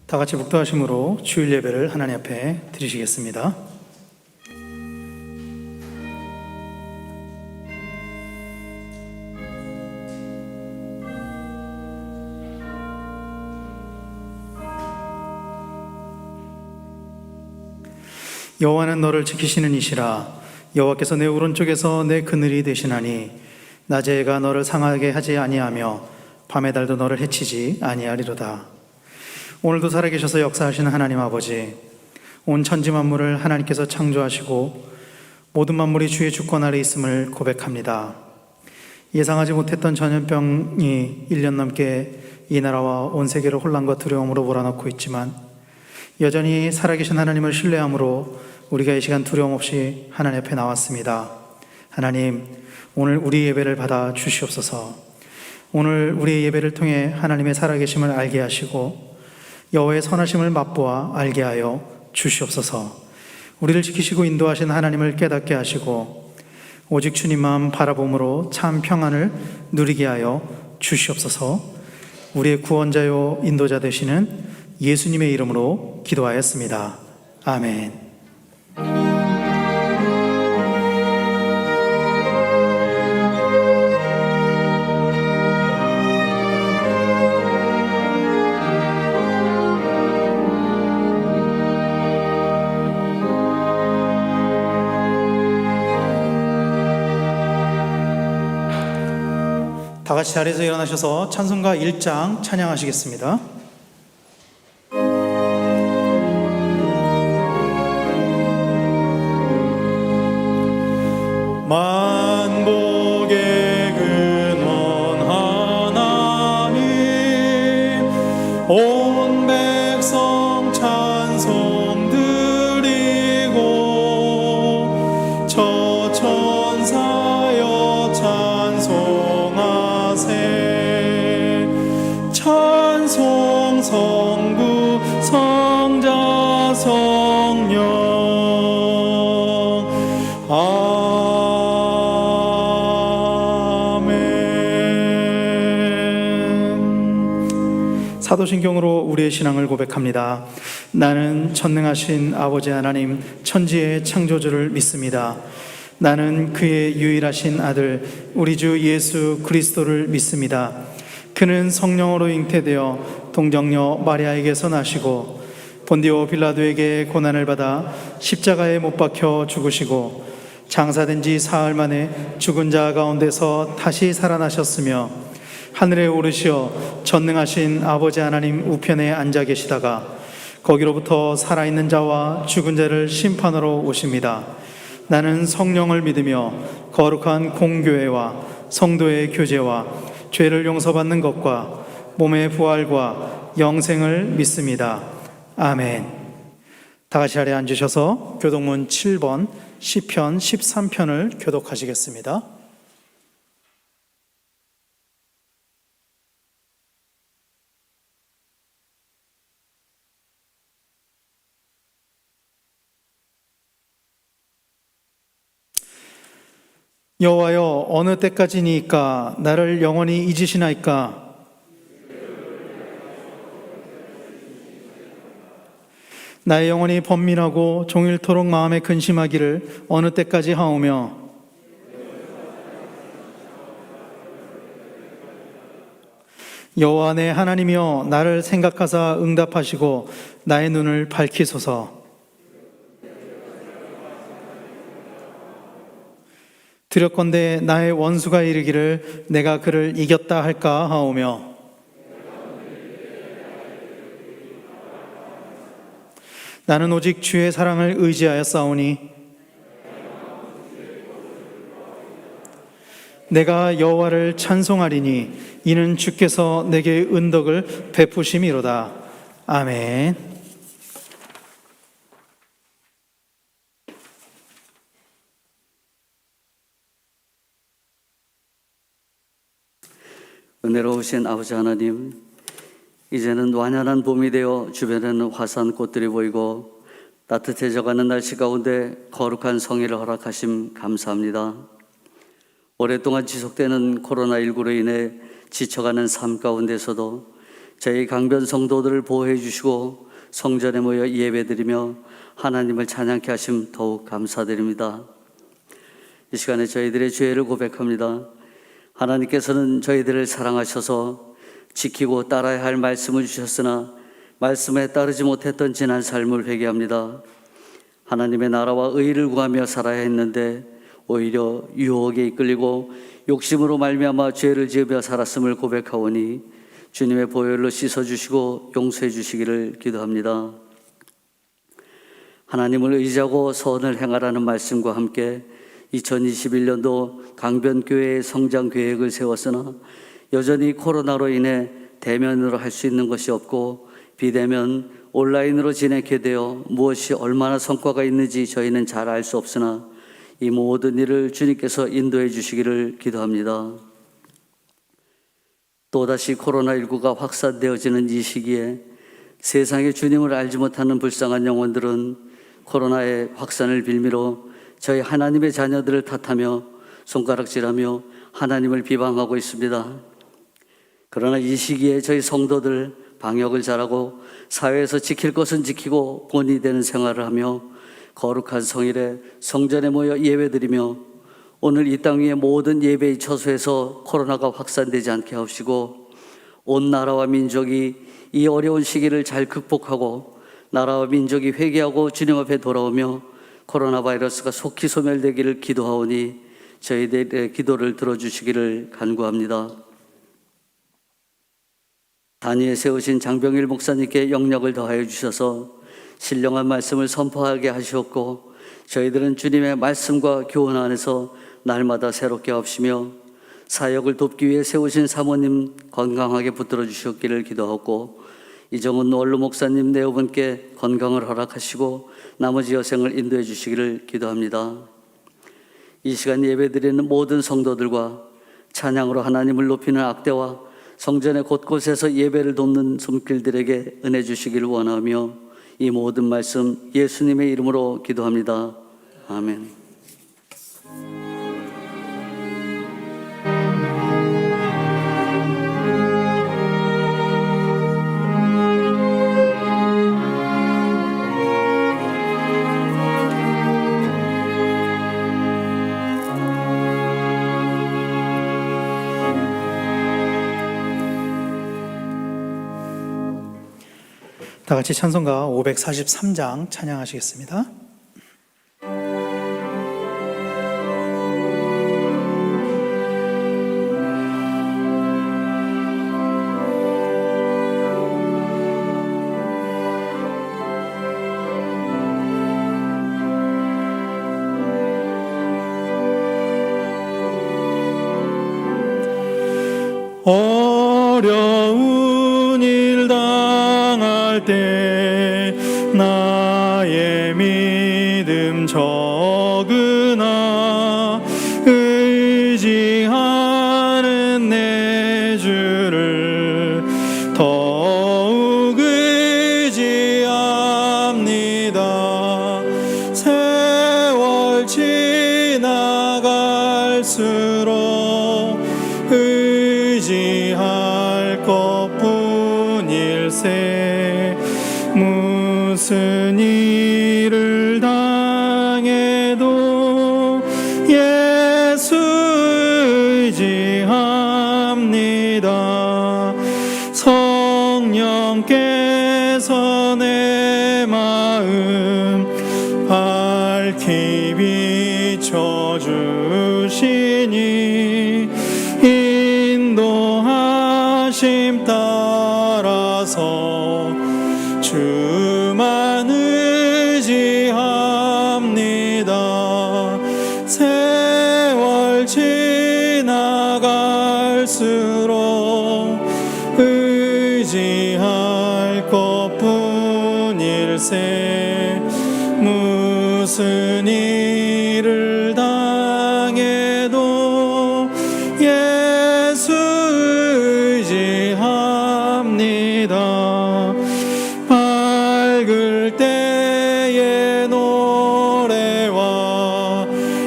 다 같이 묵도하심으로 주일 예배를 하나님 앞에 드리시겠습니다. 여호와는 너를 지키시는 이시라. 여호와께서 내 오른쪽에서 내 그늘이 되시나니 낮에 해가 너를 상하게 하지 아니하며 밤의 달도 너를 해치지 아니하리로다. 오늘도 살아계셔서 역사하시는 하나님 아버지, 온 천지 만물을 하나님께서 창조하시고 모든 만물이 주의 주권 아래 있음을 고백합니다. 예상하지 못했던 전염병이 1년 넘게 이 나라와 온 세계를 혼란과 두려움으로 몰아넣고 있지만 여전히 살아계신 하나님을 신뢰함으로 우리가 이 시간 두려움 없이 하나님 앞에 나왔습니다. 하나님, 오늘 우리 예배를 받아 주시옵소서. 오늘 우리의 예배를 통해 하나님의 살아계심을 알게 하시고 여호와의 선하심을 맛보아 알게 하여 주시옵소서. 우리를 지키시고 인도하신 하나님을 깨닫게 하시고 오직 주님만 바라봄으로 참 평안을 누리게 하여 주시옵소서. 우리의 구원자요 인도자 되시는 예수님의 이름으로 기도하였습니다. 아멘. 다 같이 자리에서 일어나셔서 찬송가 1장 찬양하시겠습니다. 만복의 근원 하나님, 온 백성 찬송 드리고 저 천사여 찬송하세. 찬송 성부 성자 성령 사도신경으로 우리의 신앙을 고백합니다. 나는 전능하신 아버지 하나님 천지의 창조주를 믿습니다. 나는 그의 유일하신 아들 우리 주 예수 그리스도를 믿습니다. 그는 성령으로 잉태되어 동정녀 마리아에게서 나시고 본디오 빌라도에게 고난을 받아 십자가에 못 박혀 죽으시고 장사된 지 사흘 만에 죽은 자 가운데서 다시 살아나셨으며 하늘에 오르시어 전능하신 아버지 하나님 우편에 앉아 계시다가 거기로부터 살아있는 자와 죽은 자를 심판하러 오십니다. 나는 성령을 믿으며 거룩한 공교회와 성도의 교제와 죄를 용서받는 것과 몸의 부활과 영생을 믿습니다. 아멘. 다 같이 자리에 앉으셔서 교독문 7번 시편 13편을 교독하시겠습니다. 여호와여, 어느 때까지니까 나를 영원히 잊으시나이까? 나의 영혼이 번민하고 종일토록 마음에 근심하기를 어느 때까지 하오며 여호와 내 하나님이여, 나를 생각하사 응답하시고 나의 눈을 밝히소서. 두렵건대 나의 원수가 이르기를 내가 그를 이겼다 할까 하오며 나는 오직 주의 사랑을 의지하여 싸우니 내가 여호와를 찬송하리니 이는 주께서 내게 은덕을 베푸심이로다. 아멘. 은혜로우신 아버지 하나님, 이제는 완연한 봄이 되어 주변에는 화사한 꽃들이 보이고 따뜻해져가는 날씨 가운데 거룩한 성회를 허락하심 감사합니다. 오랫동안 지속되는 코로나19로 인해 지쳐가는 삶 가운데서도 저희 강변 성도들을 보호해 주시고 성전에 모여 예배드리며 하나님을 찬양케 하심 더욱 감사드립니다. 이 시간에 저희들의 죄를 고백합니다. 하나님께서는 저희들을 사랑하셔서 지키고 따라야 할 말씀을 주셨으나 말씀에 따르지 못했던 지난 삶을 회개합니다. 하나님의 나라와 의를 구하며 살아야 했는데 오히려 유혹에 이끌리고 욕심으로 말미암아 죄를 지으며 살았음을 고백하오니 주님의 보혈로 씻어주시고 용서해 주시기를 기도합니다. 하나님을 의지하고 선을 행하라는 말씀과 함께 2021년도 강변교회의 성장 계획을 세웠으나 여전히 코로나로 인해 대면으로 할 수 있는 것이 없고 비대면 온라인으로 진행하게 되어 무엇이 얼마나 성과가 있는지 저희는 잘 알 수 없으나 이 모든 일을 주님께서 인도해 주시기를 기도합니다. 또다시 코로나19가 확산되어지는 이 시기에 세상에 주님을 알지 못하는 불쌍한 영혼들은 코로나의 확산을 빌미로 저희 하나님의 자녀들을 탓하며 손가락질하며 하나님을 비방하고 있습니다. 그러나 이 시기에 저희 성도들 방역을 잘하고 사회에서 지킬 것은 지키고 본이 되는 생활을 하며 거룩한 성일에 성전에 모여 예배드리며 오늘 이 땅 위의 모든 예배의 처소에서 코로나가 확산되지 않게 하시고 온 나라와 민족이 이 어려운 시기를 잘 극복하고 나라와 민족이 회개하고 주님 앞에 돌아오며 코로나 바이러스가 속히 소멸되기를 기도하오니 저희들의 기도를 들어주시기를 간구합니다. 단위에 세우신 장병일 목사님께 영력을 더하여 주셔서 신령한 말씀을 선포하게 하시었고 저희들은 주님의 말씀과 교훈 안에서 날마다 새롭게 하시며 사역을 돕기 위해 세우신 사모님 건강하게 붙들어 주셨기를 기도하고 이정은 원로 목사님 네 분께 건강을 허락하시고 나머지 여생을 인도해 주시기를 기도합니다. 이 시간 예배드리는 모든 성도들과 찬양으로 하나님을 높이는 악대와 성전의 곳곳에서 예배를 돕는 손길들에게 은혜 주시기를 원하며 이 모든 말씀 예수님의 이름으로 기도합니다. 아멘. 다 같이 찬송가 543장 찬양하시겠습니다. 어려운 일 당할 때 나의 믿음 적으나 의지하는 내 주를 더욱 의지합니다. 세월 지나갈수록 의지할 것뿐일세. 무슨 일을 당해도 예수 의지합니다. 성령께서 내 마음 밝히 비춰주시니 인도하심 따라서 주만 의지합니다. 세월 지나갈수록 의지할 것뿐일세. 무슨 일을 당해도 예수 의지합니다. 밝을 때의 노래와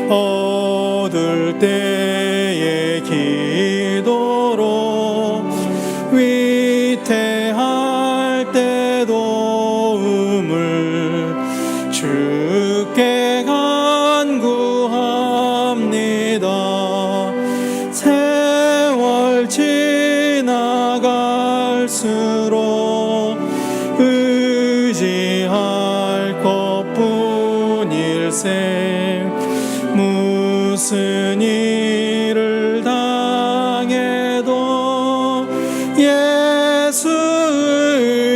어두울 때의 기도로 위태 도움을 주께 간구합니다. 세월 지나갈수록 의지할 것뿐일세. 무슨 일을 당해도 예수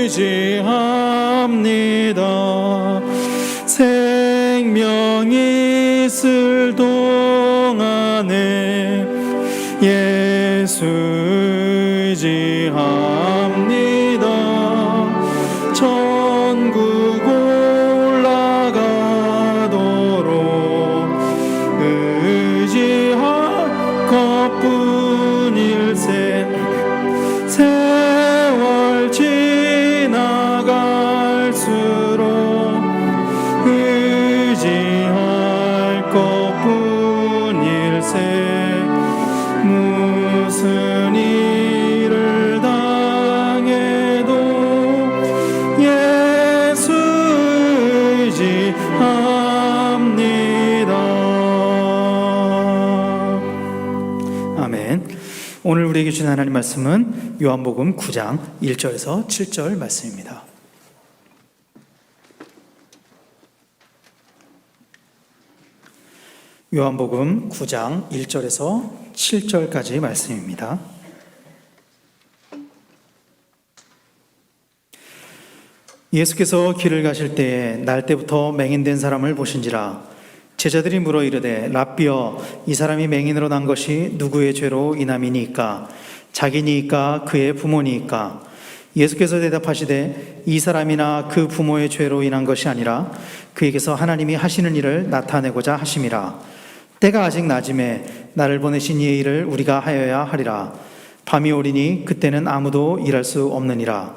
의지합니다. 생명이 있을 동안에 예수 의지합니다. 천국 올라가도록 의지할 것뿐일세. 세월 지나갈수록 의지할 것뿐일세. 무슨 일을 당해도 예수 의지합니다. 아멘. 오늘 우리에게 주신 하나님 말씀은 요한복음 9장 1절에서 7절 말씀입니다. 요한복음 9장 1절에서 7절까지 말씀입니다. 예수께서 길을 가실 때에 날 때부터 맹인된 사람을 보신지라. 제자들이 물어 이르되 랍비여, 이 사람이 맹인으로 난 것이 누구의 죄로 인함이니이까? 자기니이까 그의 부모니이까? 예수께서 대답하시되 이 사람이나 그 부모의 죄로 인한 것이 아니라 그에게서 하나님이 하시는 일을 나타내고자 하심이라. 때가 아직 낮음에 나를 보내신 이의 일을 우리가 하여야 하리라. 밤이 오리니 그때는 아무도 일할 수 없느니라.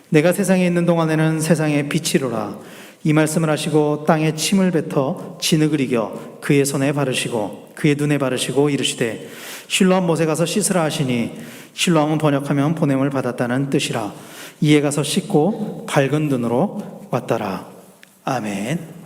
내가 세상에 있는 동안에는 세상의 빛이로라. 이 말씀을 하시고 땅에 침을 뱉어 진흙을 이겨 그의 손에 바르시고 그의 눈에 바르시고 이르시되 실로암 못에 가서 씻으라 하시니, 실로암은 번역하면 보냄을 받았다는 뜻이라. 이에 가서 씻고 밝은 눈으로 왔더라. 아멘.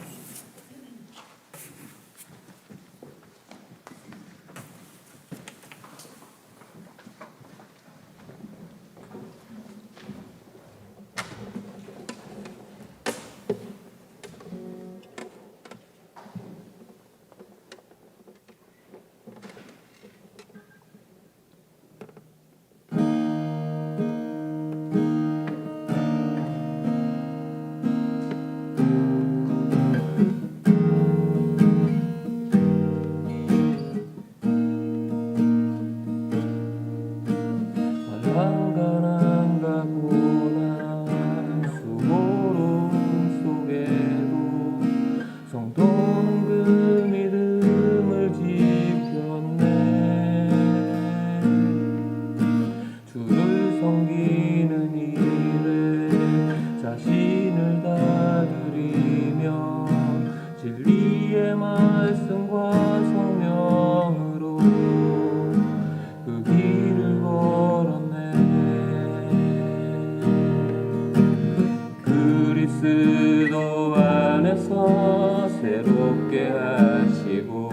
그리스도 안에서 새롭게 하시고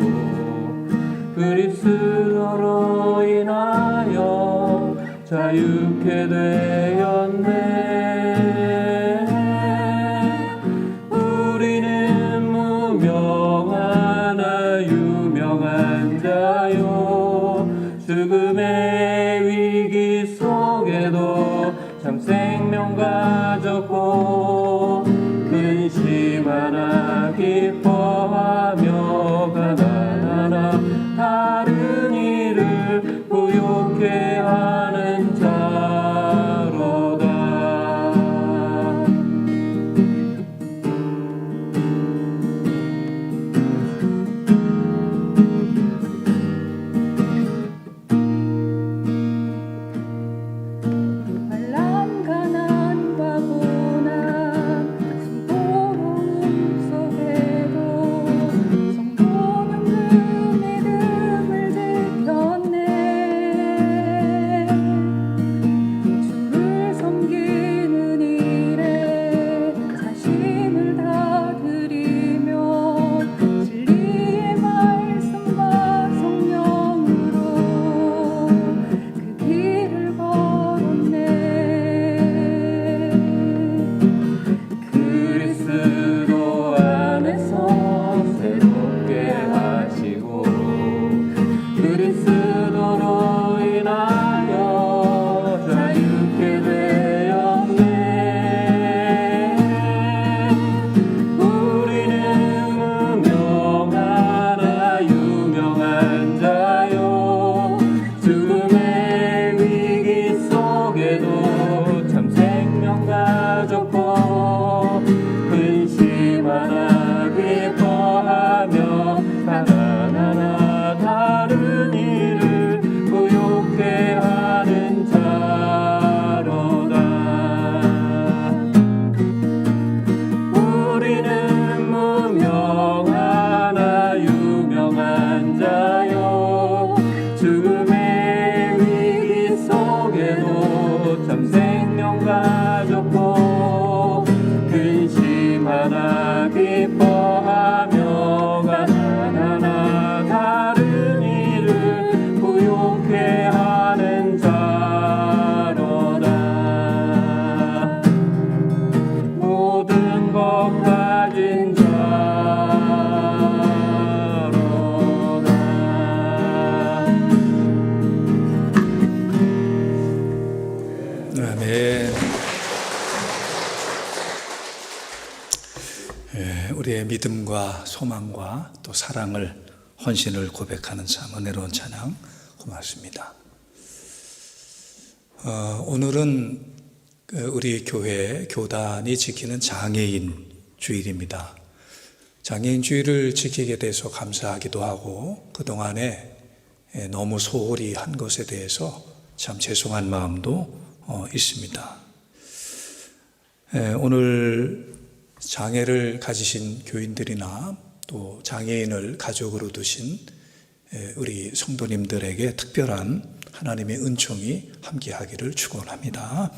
그리스도로 인하여 자유케 되었네. 우리는 무명하나 유명한 자요, 죽음의 위기 속에도 참 생명 가졌고 근심하나 기뻐하며 가난하나 다른 이를 부욕해 하는 자로다. 알람 가난 바보나 좋고 근심 하나 기뻐하며 하나하나 다른 이를 부욕해 하는 자로다. 우리는 무명하나 유명한 자요 죽음의 위기 속에도 참 생명 가졌고 근심 하나 기뻐하며 하나하나 다른 이를 부욕해 하는 자로다. 모든 것 가진 자로다. 아멘. 우리의 믿음과 소망과 또 사랑을 헌신을 고백하는 참 은혜로운 찬양 고맙습니다. 오늘은 우리 교회 교단이 지키는 장애인 주일입니다. 장애인 주일을 지키게 돼서 감사하기도 하고 그동안에 너무 소홀히 한 것에 대해서 참 죄송한 마음도 있습니다. 오늘 장애를 가지신 교인들이나 또 장애인을 가족으로 두신 우리 성도님들에게 특별한 하나님의 은총이 함께하기를 축원합니다.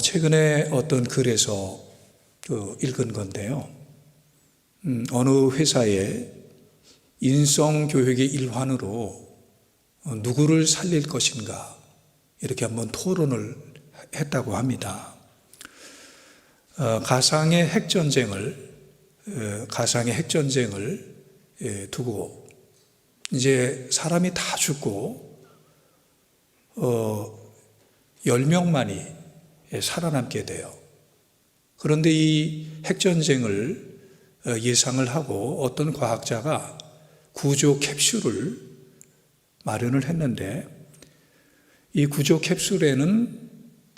최근에 어떤 글에서 읽은 건데요. 어느 회사에 인성교육의 일환으로 누구를 살릴 것인가 이렇게 한번 토론을 했다고 합니다. 가상의 핵전쟁을 두고 이제 사람이 다 죽고 10명만이 살아남게 돼요. 그런데 이 핵전쟁을 예상을 하고 어떤 과학자가 구조 캡슐을 마련을 했는데 이 구조 캡슐에는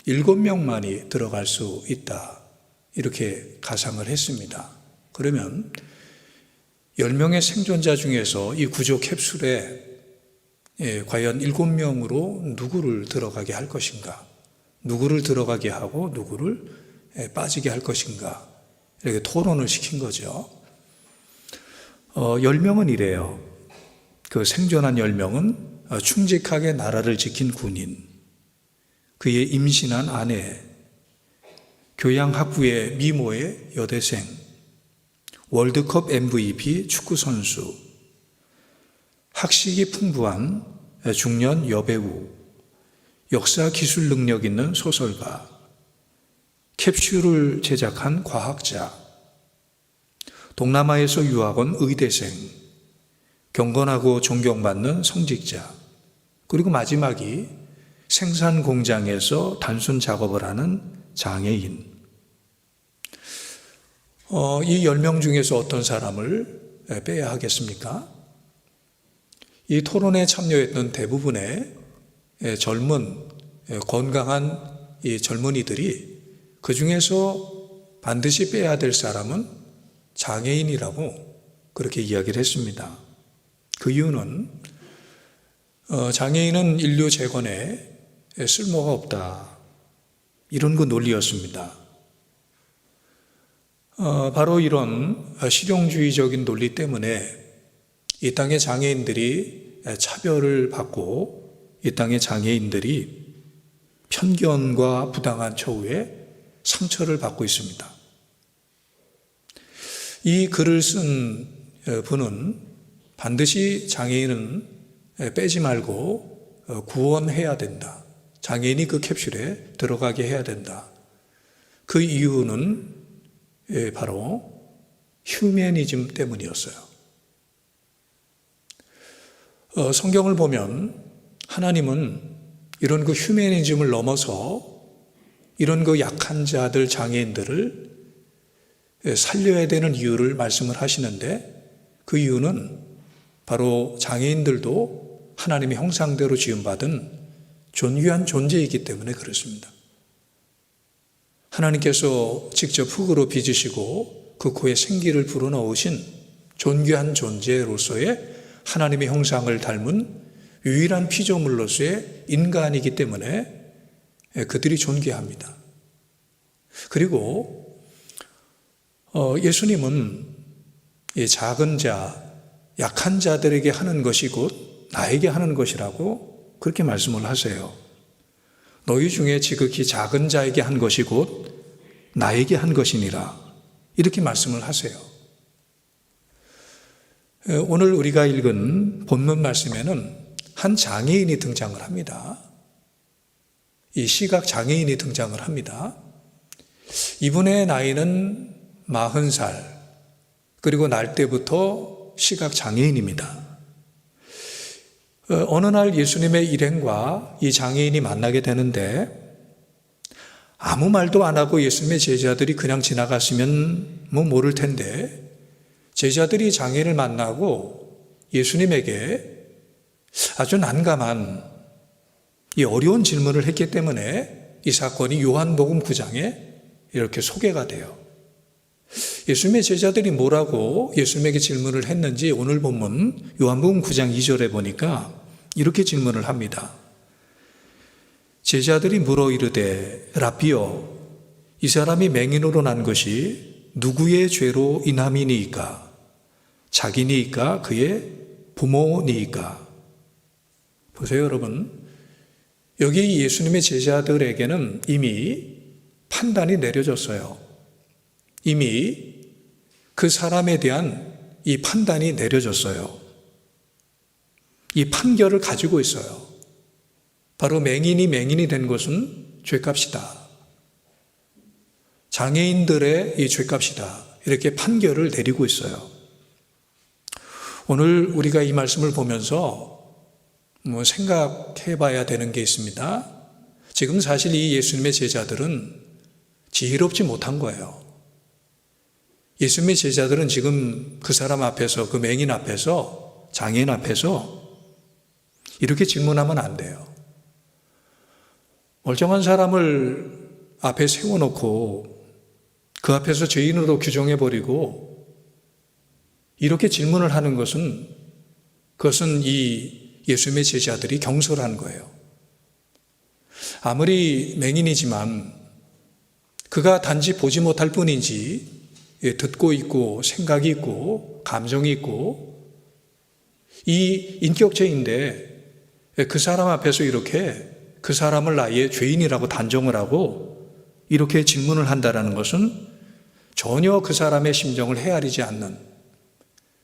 7명만이 들어갈 수 있다. 이렇게 가상을 했습니다. 그러면 10명의 생존자 중에서 이 구조 캡슐에 과연 7명으로 누구를 들어가게 할 것인가? 누구를 들어가게 하고 누구를 빠지게 할 것인가? 이렇게 토론을 시킨 거죠. 10명은 이래요. 그 생존한 10명은 충직하게 나라를 지킨 군인, 그의 임신한 아내, 교양학부의 미모의 여대생, 월드컵 MVP 축구선수, 학식이 풍부한 중년 여배우, 역사 기술 능력 있는 소설가, 캡슐을 제작한 과학자, 동남아에서 유학 온 의대생, 경건하고 존경받는 성직자, 그리고 마지막이 생산 공장에서 단순 작업을 하는 장애인. 이 10명 중에서 어떤 사람을 빼야 하겠습니까? 이 토론에 참여했던 대부분의 젊은 건강한 이 젊은이들이 그 중에서 반드시 빼야 될 사람은 장애인이라고 그렇게 이야기를 했습니다. 그 이유는 장애인은 인류 재건에 쓸모가 없다. 이런 그 논리였습니다. 바로 이런 실용주의적인 논리 때문에 이 땅의 장애인들이 차별을 받고 이 땅의 장애인들이 편견과 부당한 처우에 상처를 받고 있습니다. 이 글을 쓴 분은 반드시 장애인은 빼지 말고 구원해야 된다. 장애인이 그 캡슐에 들어가게 해야 된다. 그 이유는 바로 휴머니즘 때문이었어요. 성경을 보면 하나님은 이런 그 휴머니즘을 넘어서 이런 그 약한 자들, 장애인들을 살려야 되는 이유를 말씀을 하시는데 그 이유는 바로 장애인들도 하나님의 형상대로 지음받은 존귀한 존재이기 때문에 그렇습니다. 하나님께서 직접 흙으로 빚으시고 그 코에 생기를 불어넣으신 존귀한 존재로서의 하나님의 형상을 닮은 유일한 피조물로서의 인간이기 때문에 그들이 존귀합니다. 그리고 예수님은 이 작은 자, 약한 자들에게 하는 것이 곧 나에게 하는 것이라고 그렇게 말씀을 하세요. 너희 중에 지극히 작은 자에게 한 것이 곧 나에게 한 것이니라. 이렇게 말씀을 하세요. 오늘 우리가 읽은 본문 말씀에는 한 장애인이 등장을 합니다. 이 시각 장애인이 등장을 합니다. 이분의 나이는 40살, 그리고 날 때부터 시각 장애인입니다. 어느 날 예수님의 일행과 이 장애인이 만나게 되는데 아무 말도 안 하고 예수님의 제자들이 그냥 지나갔으면 모를 텐데 제자들이 장애인을 만나고 예수님에게 아주 난감한 이 어려운 질문을 했기 때문에 이 사건이 요한복음 9장에 이렇게 소개가 돼요. 예수님의 제자들이 뭐라고 예수님에게 질문을 했는지 오늘 본문 요한복음 9장 2절에 보니까 이렇게 질문을 합니다. 제자들이 물어 이르되 라삐여 이 사람이 맹인으로 난 것이 누구의 죄로 인함이니이까 자기니이까 그의 부모니이까. 보세요 여러분, 여기 예수님의 제자들에게는 이미 판단이 내려졌어요. 이미 그 사람에 대한 이 판단이 내려졌어요. 이 판결을 가지고 있어요. 바로 맹인이 된 것은 죄값이다. 장애인들의 이 죄값이다. 이렇게 판결을 내리고 있어요. 오늘 우리가 이 말씀을 보면서 생각해 봐야 되는 게 있습니다. 지금 사실 이 예수님의 제자들은 지혜롭지 못한 거예요. 예수님의 제자들은 지금 그 사람 앞에서, 그 맹인 앞에서, 장애인 앞에서 이렇게 질문하면 안 돼요. 멀쩡한 사람을 앞에 세워놓고 그 앞에서 죄인으로 규정해버리고 이렇게 질문을 하는 것은 그것은 이 예수님의 제자들이 경솔한 거예요. 아무리 맹인이지만 그가 단지 보지 못할 뿐이지 듣고 있고 생각이 있고 감정이 있고 이 인격체인데 그 사람 앞에서 이렇게 그 사람을 나의 죄인이라고 단정을 하고 이렇게 질문을 한다는 것은 전혀 그 사람의 심정을 헤아리지 않는,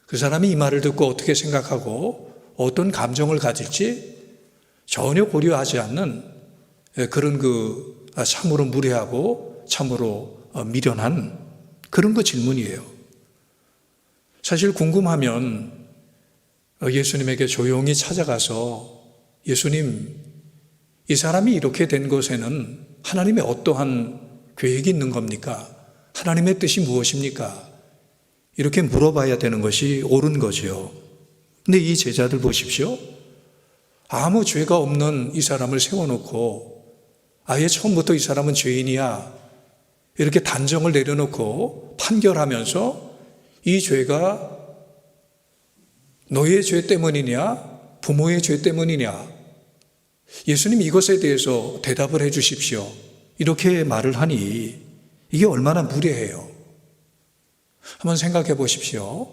그 사람이 이 말을 듣고 어떻게 생각하고 어떤 감정을 가질지 전혀 고려하지 않는 그런 참으로 무례하고 참으로 미련한 그런 질문이에요. 사실 궁금하면 예수님에게 조용히 찾아가서 예수님, 이 사람이 이렇게 된 것에는 하나님의 어떠한 계획이 있는 겁니까? 하나님의 뜻이 무엇입니까? 이렇게 물어봐야 되는 것이 옳은 거죠. 근데 이 제자들 보십시오. 아무 죄가 없는 이 사람을 세워놓고 아예 처음부터 이 사람은 죄인이야 이렇게 단정을 내려놓고 판결하면서 이 죄가 너의 죄 때문이냐 부모의 죄 때문이냐 예수님 이것에 대해서 대답을 해 주십시오 이렇게 말을 하니 이게 얼마나 무례해요. 한번 생각해 보십시오.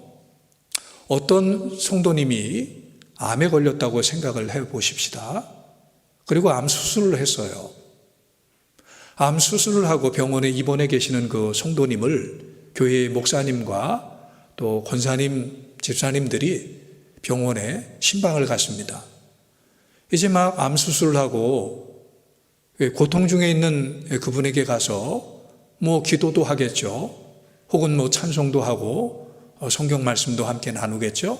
어떤 성도님이 암에 걸렸다고 생각을 해 보십시다. 그리고 암 수술을 했어요. 암 수술을 하고 병원에 입원해 계시는 그 성도님을 교회의 목사님과 또 권사님, 집사님들이 병원에 신방을 갔습니다. 이제 막 암 수술을 하고 고통 중에 있는 그분에게 가서 기도도 하겠죠. 혹은 찬송도 하고 성경 말씀도 함께 나누겠죠.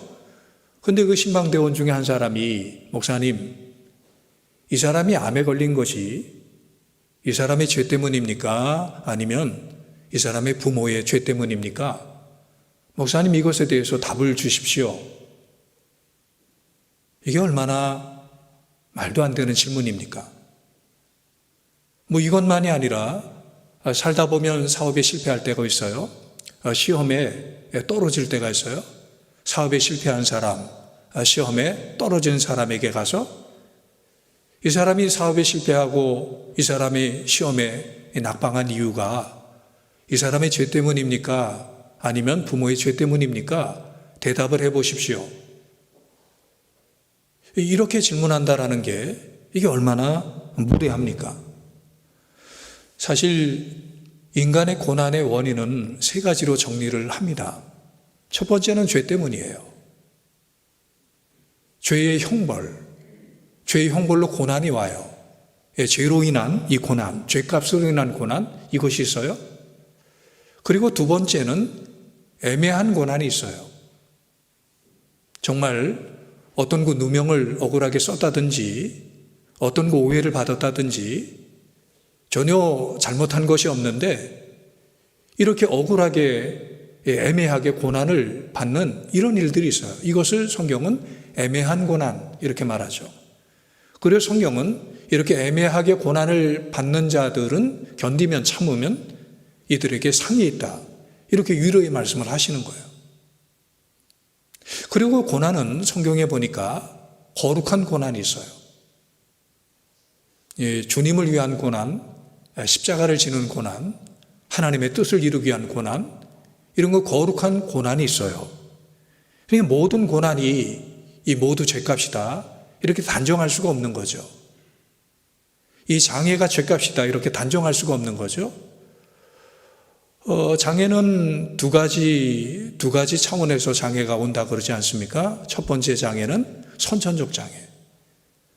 근데 그 신방대원 중에 한 사람이 목사님, 이 사람이 암에 걸린 것이 이 사람의 죄 때문입니까? 아니면 이 사람의 부모의 죄 때문입니까? 목사님 이것에 대해서 답을 주십시오. 이게 얼마나 말도 안 되는 질문입니까? 이것만이 아니라 살다 보면 사업에 실패할 때가 있어요. 시험에 떨어질 때가 있어요. 사업에 실패한 사람, 시험에 떨어진 사람에게 가서 이 사람이 사업에 실패하고 이 사람이 시험에 낙방한 이유가 이 사람의 죄 때문입니까? 아니면 부모의 죄 때문입니까? 대답을 해 보십시오. 이렇게 질문한다라는 게 이게 얼마나 무례합니까? 사실 인간의 고난의 원인은 세 가지로 정리를 합니다. 첫 번째는 죄 때문이에요. 죄의 형벌, 죄의 형벌로 고난이 와요. 죄로 인한 이 고난, 죄값으로 인한 고난, 이것이 있어요. 그리고 두 번째는 애매한 고난이 있어요. 정말 어떤 그 누명을 억울하게 썼다든지 어떤 그 오해를 받았다든지 전혀 잘못한 것이 없는데 이렇게 억울하게 애매하게 고난을 받는 이런 일들이 있어요. 이것을 성경은 애매한 고난 이렇게 말하죠. 그리고 성경은 이렇게 애매하게 고난을 받는 자들은 견디면 참으면 이들에게 상이 있다. 이렇게 위로의 말씀을 하시는 거예요. 그리고 고난은 성경에 보니까 거룩한 고난이 있어요. 주님을 위한 고난, 십자가를 지는 고난, 하나님의 뜻을 이루기 위한 고난, 이런 거 거룩한 고난이 있어요. 그러니까 모든 고난이 이 모두 죄값이다. 이렇게 단정할 수가 없는 거죠. 이 장애가 죄값이다. 이렇게 단정할 수가 없는 거죠. 장애는 두 가지 차원에서 장애가 온다 그러지 않습니까? 첫 번째 장애는 선천적 장애.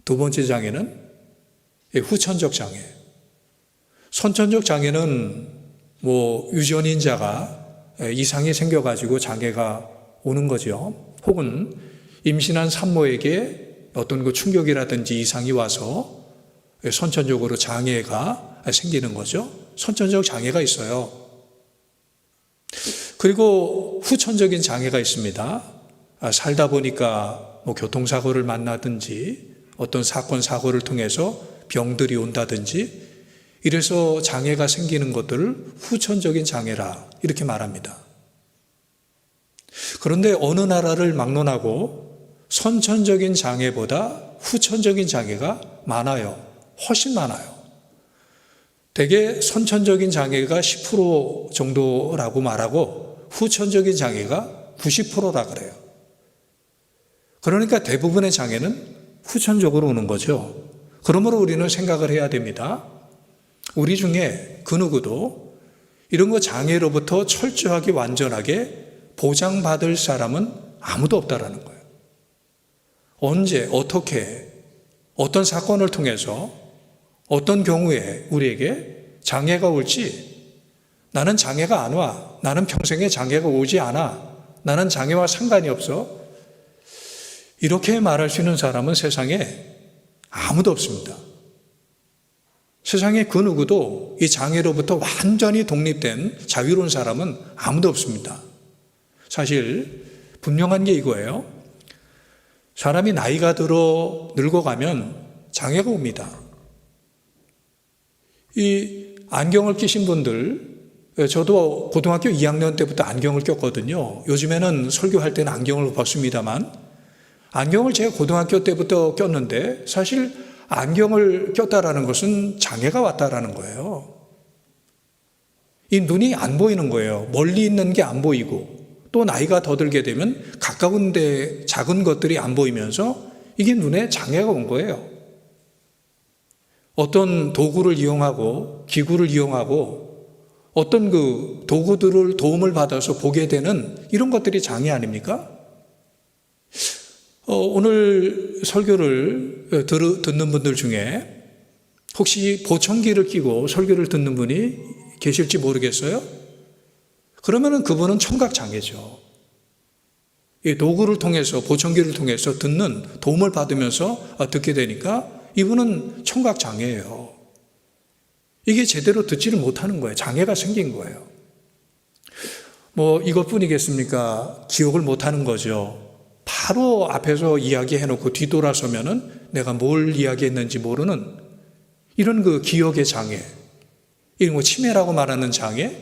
두 번째 장애는 후천적 장애. 선천적 장애는 유전인자가 이상이 생겨가지고 장애가 오는 거죠. 혹은 임신한 산모에게 어떤 그 충격이라든지 이상이 와서 선천적으로 장애가 생기는 거죠. 선천적 장애가 있어요. 그리고 후천적인 장애가 있습니다. 살다 보니까 교통사고를 만나든지 어떤 사건, 사고를 통해서 병들이 온다든지 이래서 장애가 생기는 것들을 후천적인 장애라 이렇게 말합니다. 그런데 어느 나라를 막론하고 선천적인 장애보다 후천적인 장애가 많아요. 훨씬 많아요. 대개 선천적인 장애가 10% 정도라고 말하고 후천적인 장애가 90%라 그래요. 그러니까 대부분의 장애는 후천적으로 오는 거죠. 그러므로 우리는 생각을 해야 됩니다. 우리 중에 그 누구도 이런 거 장애로부터 철저하게 완전하게 보장받을 사람은 아무도 없다라는 거예요. 언제, 어떻게, 어떤 사건을 통해서 어떤 경우에 우리에게 장애가 올지 나는 장애가 안 와. 나는 평생에 장애가 오지 않아. 나는 장애와 상관이 없어. 이렇게 말할 수 있는 사람은 세상에 아무도 없습니다. 세상에 그 누구도 이 장애로부터 완전히 독립된 자유로운 사람은 아무도 없습니다. 사실 분명한 게 이거예요. 사람이 나이가 들어 늙어가면 장애가 옵니다. 이 안경을 끼신 분들, 저도 고등학교 2학년 때부터 안경을 꼈거든요. 요즘에는 설교할 때는 안경을 벗습니다만 안경을 제가 고등학교 때부터 꼈는데 사실 안경을 꼈다라는 것은 장애가 왔다라는 거예요. 이 눈이 안 보이는 거예요. 멀리 있는 게 안 보이고 또 나이가 더 들게 되면 가까운 데 작은 것들이 안 보이면서 이게 눈에 장애가 온 거예요. 어떤 도구를 이용하고 기구를 이용하고 어떤 그 도구들을 도움을 받아서 보게 되는 이런 것들이 장애 아닙니까? 오늘 설교를 듣는 분들 중에 혹시 보청기를 끼고 설교를 듣는 분이 계실지 모르겠어요? 그러면은 그분은 청각장애죠. 이 도구를 통해서, 보청기를 통해서 듣는 도움을 받으면서 듣게 되니까 이분은 청각장애예요. 이게 제대로 듣지를 못하는 거예요. 장애가 생긴 거예요. 이것뿐이겠습니까? 기억을 못하는 거죠. 바로 앞에서 이야기해놓고 뒤돌아서면은 내가 뭘 이야기했는지 모르는 이런 그 기억의 장애. 이 뭐 치매라고 말하는 장애,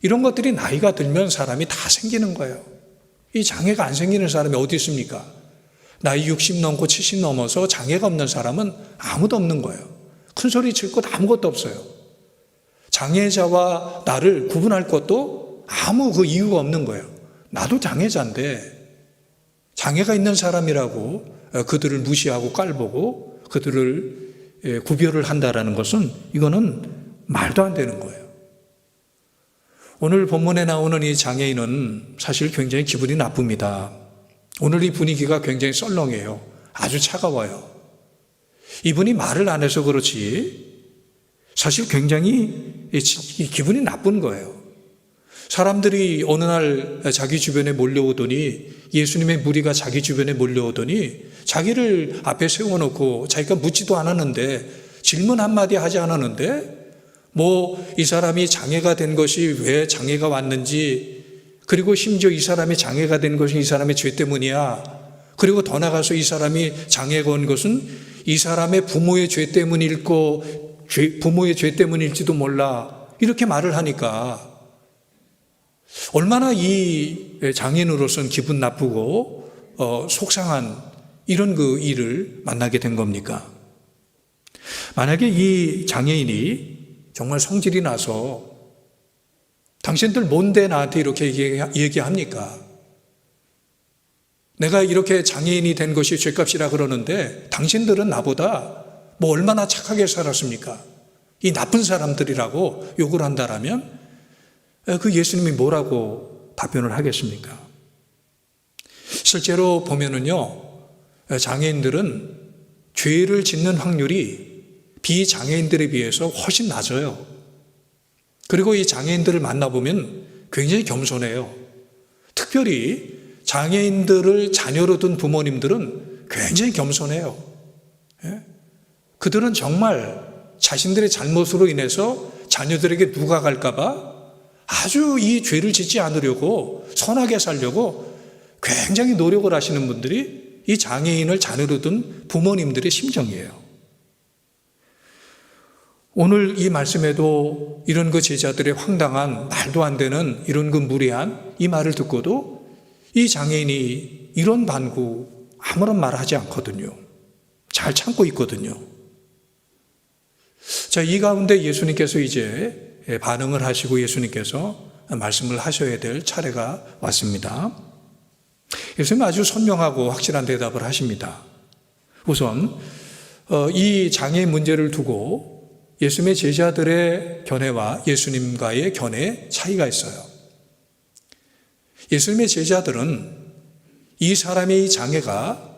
이런 것들이 나이가 들면 사람이 다 생기는 거예요. 이 장애가 안 생기는 사람이 어디 있습니까? 나이 60 넘고 70 넘어서 장애가 없는 사람은 아무도 없는 거예요. 큰 소리 칠 것 아무것도 없어요. 장애자와 나를 구분할 것도 아무 그 이유가 없는 거예요. 나도 장애자인데 장애가 있는 사람이라고 그들을 무시하고 깔보고 그들을 구별을 한다라는 것은 이거는 말도 안 되는 거예요. 오늘 본문에 나오는 이 장애인은 사실 굉장히 기분이 나쁩니다. 오늘 이 분위기가 굉장히 썰렁해요. 아주 차가워요. 이분이 말을 안 해서 그렇지 사실 굉장히 기분이 나쁜 거예요. 사람들이 어느 날 자기 주변에 몰려오더니, 예수님의 무리가 자기 주변에 몰려오더니 자기를 앞에 세워놓고 자기가 묻지도 않았는데, 질문 한마디 하지 않았는데 뭐 이 사람이 장애가 된 것이 왜 장애가 왔는지, 그리고 심지어 이 사람이 장애가 된 것이 이 사람의 죄 때문이야, 그리고 더 나가서 이 사람이 장애가 온 것은 이 사람의 부모의 죄 때문일고 부모의 죄 때문일지도 몰라, 이렇게 말을 하니까 얼마나 이 장애인으로서는 기분 나쁘고 속상한 이런 그 일을 만나게 된 겁니까? 만약에 이 장애인이 정말 성질이 나서 당신들 뭔데 나한테 이렇게 얘기합니까? 내가 이렇게 장애인이 된 것이 죄값이라 그러는데 당신들은 나보다 뭐 얼마나 착하게 살았습니까? 이 나쁜 사람들이라고 욕을 한다라면 그 예수님이 뭐라고 답변을 하겠습니까? 실제로 보면은요, 장애인들은 죄를 짓는 확률이 비장애인들에 비해서 훨씬 낮아요. 그리고 이 장애인들을 만나보면 굉장히 겸손해요. 특별히 장애인들을 자녀로 둔 부모님들은 굉장히 겸손해요. 그들은 정말 자신들의 잘못으로 인해서 자녀들에게 누가 갈까봐 아주 이 죄를 짓지 않으려고, 선하게 살려고 굉장히 노력을 하시는 분들이 이 장애인을 자녀로 둔 부모님들의 심정이에요. 오늘 이 말씀에도 이런 그 제자들의 황당한, 말도 안 되는 이런 그 무례한 이 말을 듣고도 이 장애인이 이런 반구 아무런 말 하지 않거든요. 잘 참고 있거든요. 자, 이 가운데 예수님께서 이제 반응을 하시고 예수님께서 말씀을 하셔야 될 차례가 왔습니다. 예수님은 아주 선명하고 확실한 대답을 하십니다. 우선 이 장애인 문제를 두고 예수님의 제자들의 견해와 예수님과의 견해에 차이가 있어요. 예수님의 제자들은 이 사람의 장애가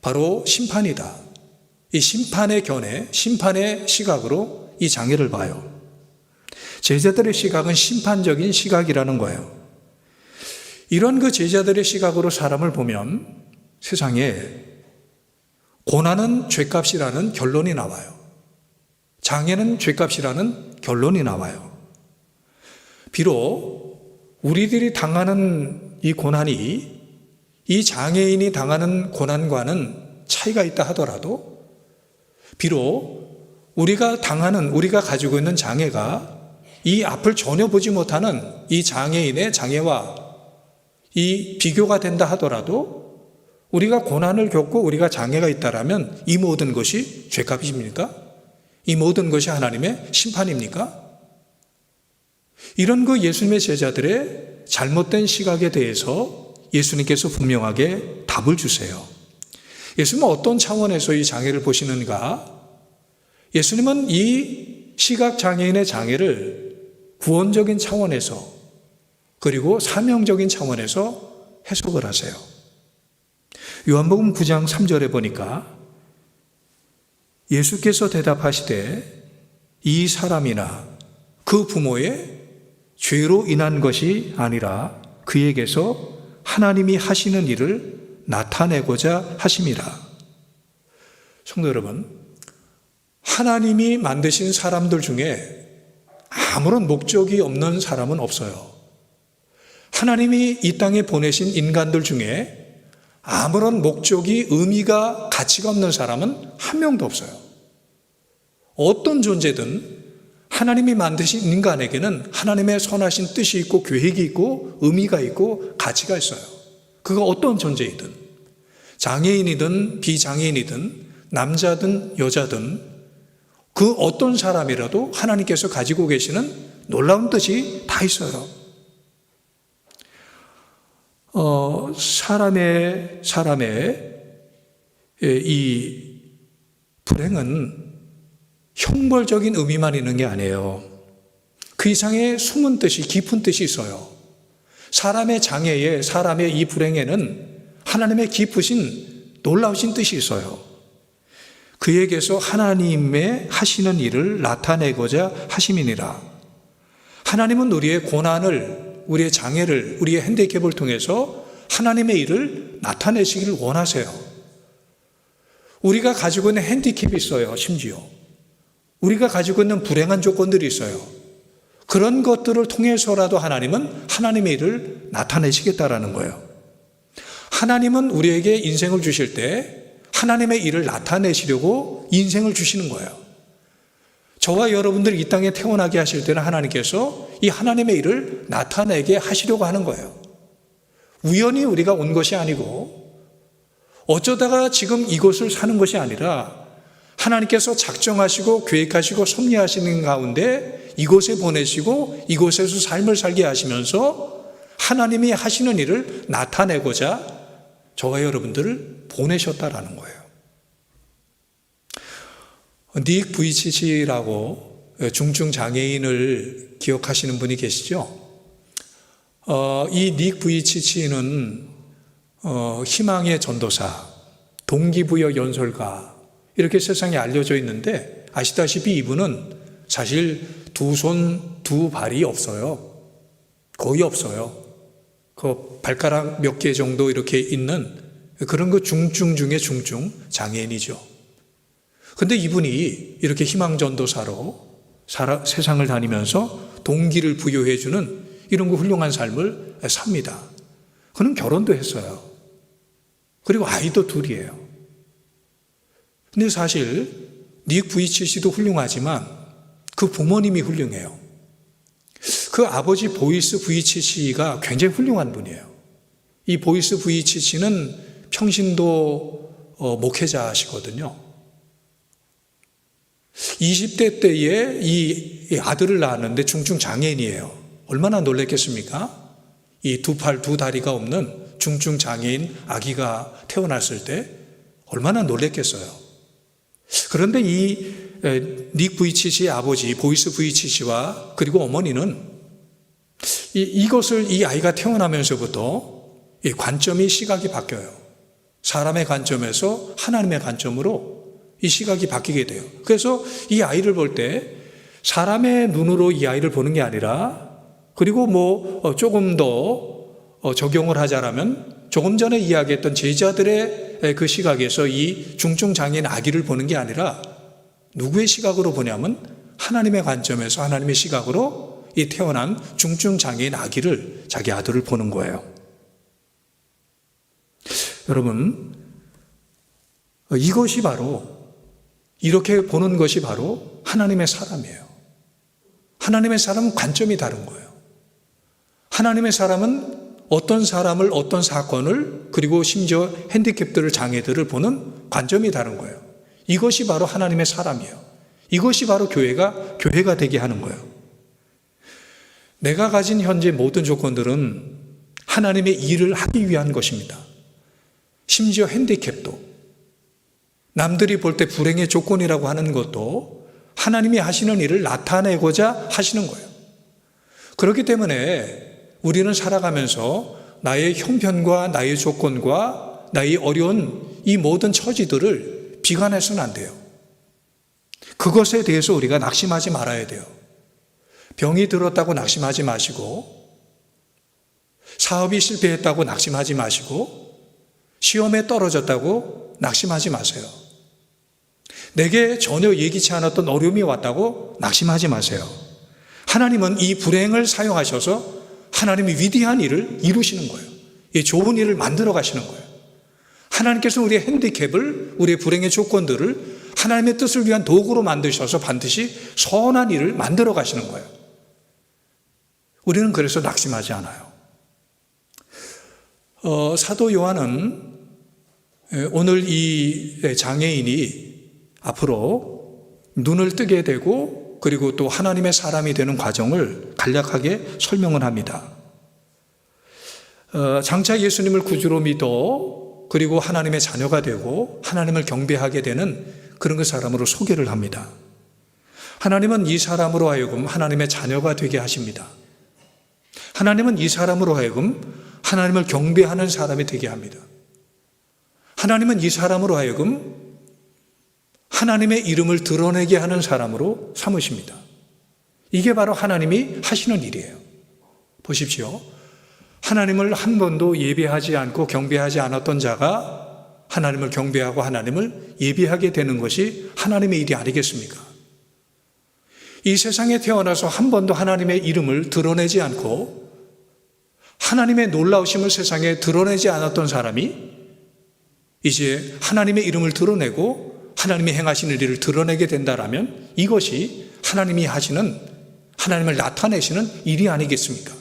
바로 심판이다, 이 심판의 견해, 심판의 시각으로 이 장애를 봐요. 제자들의 시각은 심판적인 시각이라는 거예요. 이런 그 제자들의 시각으로 사람을 보면 세상에 고난은 죄값이라는 결론이 나와요. 장애는 죄값이라는 결론이 나와요. 비록 우리들이 당하는 이 고난이 이 장애인이 당하는 고난과는 차이가 있다 하더라도, 비록 우리가 가지고 있는 장애가 이 앞을 전혀 보지 못하는 이 장애인의 장애와 이 비교가 된다 하더라도, 우리가 고난을 겪고 우리가 장애가 있다라면 이 모든 것이 죄값입니까? 이 모든 것이 하나님의 심판입니까? 이런 그 예수님의 제자들의 잘못된 시각에 대해서 예수님께서 분명하게 답을 주세요. 예수님은 어떤 차원에서 이 장애를 보시는가? 예수님은 이 시각장애인의 장애를 구원적인 차원에서, 그리고 사명적인 차원에서 해석을 하세요. 요한복음 9장 3절에 보니까 예수께서 대답하시되 이 사람이나 그 부모의 죄로 인한 것이 아니라 그에게서 하나님이 하시는 일을 나타내고자 하심이라. 성도 여러분, 하나님이 만드신 사람들 중에 아무런 목적이 없는 사람은 없어요. 하나님이 이 땅에 보내신 인간들 중에 아무런 목적이, 의미가, 가치가 없는 사람은 한 명도 없어요. 어떤 존재든 하나님이 만드신 인간에게는 하나님의 선하신 뜻이 있고 계획이 있고 의미가 있고 가치가 있어요. 그가 어떤 존재이든, 장애인이든 비장애인이든 남자든 여자든 그 어떤 사람이라도 하나님께서 가지고 계시는 놀라운 뜻이 다 있어요. 사람의 이 불행은 형벌적인 의미만 있는 게 아니에요. 그 이상의 숨은 뜻이, 깊은 뜻이 있어요. 사람의 장애에, 사람의 이 불행에는 하나님의 깊으신 놀라우신 뜻이 있어요. 그에게서 하나님의 하시는 일을 나타내고자 하심이니라. 하나님은 우리의 고난을, 우리의 장애를, 우리의 핸디캡을 통해서 하나님의 일을 나타내시기를 원하세요. 우리가 가지고 있는 핸디캡이 있어요. 심지어 우리가 가지고 있는 불행한 조건들이 있어요. 그런 것들을 통해서라도 하나님은 하나님의 일을 나타내시겠다라는 거예요. 하나님은 우리에게 인생을 주실 때 하나님의 일을 나타내시려고 인생을 주시는 거예요. 저와 여러분들이 이 땅에 태어나게 하실 때는 하나님께서 이 하나님의 일을 나타내게 하시려고 하는 거예요. 우연히 우리가 온 것이 아니고 어쩌다가 지금 이곳을 사는 것이 아니라 하나님께서 작정하시고 계획하시고 섭리하시는 가운데 이곳에 보내시고 이곳에서 삶을 살게 하시면서 하나님이 하시는 일을 나타내고자 저와 여러분들을 보내셨다라는 거예요. 닉 부이치치라고 중증 장애인을 기억하시는 분이 계시죠? 이 닉 부이치치는 희망의 전도사, 동기부여 연설가 이렇게 세상에 알려져 있는데 아시다시피 이분은 사실 두 손, 두 발이 없어요. 거의 없어요. 그 발가락 몇 개 정도 이렇게 있는 그런 거 중증 중에 중증 장애인이죠. 근데 이분이 이렇게 희망전도사로 세상을 다니면서 동기를 부여해주는 이런 거 훌륭한 삶을 삽니다. 그는 결혼도 했어요. 그리고 아이도 둘이에요. 근데 사실 닉 부이치치도 훌륭하지만 그 부모님이 훌륭해요. 그 아버지 보이스 부이치치가 굉장히 훌륭한 분이에요. 이 보이스 부이치치는 평신도 목회자시거든요. 20대 때에 이 아들을 낳았는데 중증 장애인이에요. 얼마나 놀랐겠습니까? 이 두 팔, 두 다리가 없는 중증 장애인 아기가 태어났을 때 얼마나 놀랐겠어요. 그런데 이 닉 부이치치의 아버지 보이스 부이치치와 그리고 어머니는 이것을 이 아이가 태어나면서부터 이 관점이 시각이 바뀌어요. 사람의 관점에서 하나님의 관점으로 이 시각이 바뀌게 돼요. 그래서 이 아이를 볼 때 사람의 눈으로 이 아이를 보는 게 아니라 그리고 조금 더 적용을 하자라면 조금 전에 이야기했던 제자들의 그 시각에서 이 중증 장애인 아기를 보는 게 아니라 누구의 시각으로 보냐면 하나님의 관점에서 하나님의 시각으로 이 태어난 중증 장애인 아기를 자기 아들을 보는 거예요. 여러분, 이것이 바로 이렇게 보는 것이 바로 하나님의 사람이에요. 하나님의 사람은 관점이 다른 거예요. 하나님의 사람은 어떤 사람을, 어떤 사건을, 그리고 심지어 핸디캡들을, 장애들을 보는 관점이 다른 거예요. 이것이 바로 하나님의 사람이에요. 이것이 바로 교회가 되게 하는 거예요. 내가 가진 현재 모든 조건들은 하나님의 일을 하기 위한 것입니다. 심지어 핸디캡도, 남들이 볼 때 불행의 조건이라고 하는 것도 하나님이 하시는 일을 나타내고자 하시는 거예요. 그렇기 때문에 우리는 살아가면서 나의 형편과 나의 조건과 나의 어려운 이 모든 처지들을 비관해서는 안 돼요. 그것에 대해서 우리가 낙심하지 말아야 돼요. 병이 들었다고 낙심하지 마시고, 사업이 실패했다고 낙심하지 마시고, 시험에 떨어졌다고 낙심하지 마세요. 내게 전혀 예기치 않았던 어려움이 왔다고 낙심하지 마세요. 하나님은 이 불행을 사용하셔서 하나님이 위대한 일을 이루시는 거예요. 이 좋은 일을 만들어 가시는 거예요. 하나님께서 우리의 핸디캡을, 우리의 불행의 조건들을 하나님의 뜻을 위한 도구로 만드셔서 반드시 선한 일을 만들어 가시는 거예요. 우리는 그래서 낙심하지 않아요. 사도 요한은 오늘 이 장애인이 앞으로 눈을 뜨게 되고 그리고 또 하나님의 사람이 되는 과정을 간략하게 설명을 합니다. 장차 예수님을 구주로 믿어 그리고 하나님의 자녀가 되고 하나님을 경배하게 되는 그런 그 사람으로 소개를 합니다. 하나님은 이 사람으로 하여금 하나님의 자녀가 되게 하십니다. 하나님은 이 사람으로 하여금 하나님을 경배하는 사람이 되게 합니다. 하나님은 이 사람으로 하여금 하나님의 이름을 드러내게 하는 사람으로 삼으십니다. 이게 바로 하나님이 하시는 일이에요. 보십시오. 하나님을 한 번도 예배하지 않고 경배하지 않았던 자가 하나님을 경배하고 하나님을 예배하게 되는 것이 하나님의 일이 아니겠습니까? 이 세상에 태어나서 한 번도 하나님의 이름을 드러내지 않고 하나님의 놀라우심을 세상에 드러내지 않았던 사람이 이제 하나님의 이름을 드러내고 하나님이 행하시는 일을 드러내게 된다라면 이것이 하나님이 하시는, 하나님을 나타내시는 일이 아니겠습니까?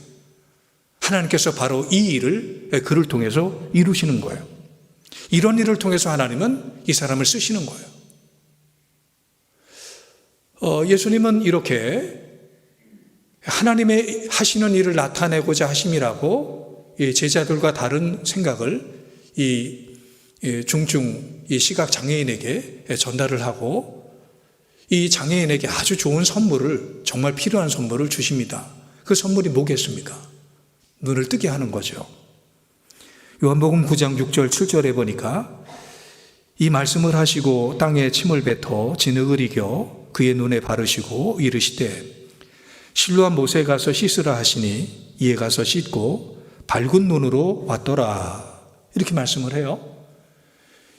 하나님께서 바로 이 일을 그를 통해서 이루시는 거예요. 이런 일을 통해서 하나님은 이 사람을 쓰시는 거예요. 예수님은 이렇게 하나님의 하시는 일을 나타내고자 하심이라고 제자들과 다른 생각을 이 중증 이 시각 장애인에게 전달을 하고 이 장애인에게 아주 좋은 선물을, 정말 필요한 선물을 주십니다. 그 선물이 뭐겠습니까? 눈을 뜨게 하는 거죠. 요한복음 9장 6절 7절에 보니까 이 말씀을 하시고 땅에 침을 뱉어 진흙을 이겨 그의 눈에 바르시고 이르시되 실로암 못에 가서 씻으라 하시니 이에 가서 씻고 밝은 눈으로 왔더라. 이렇게 말씀을 해요.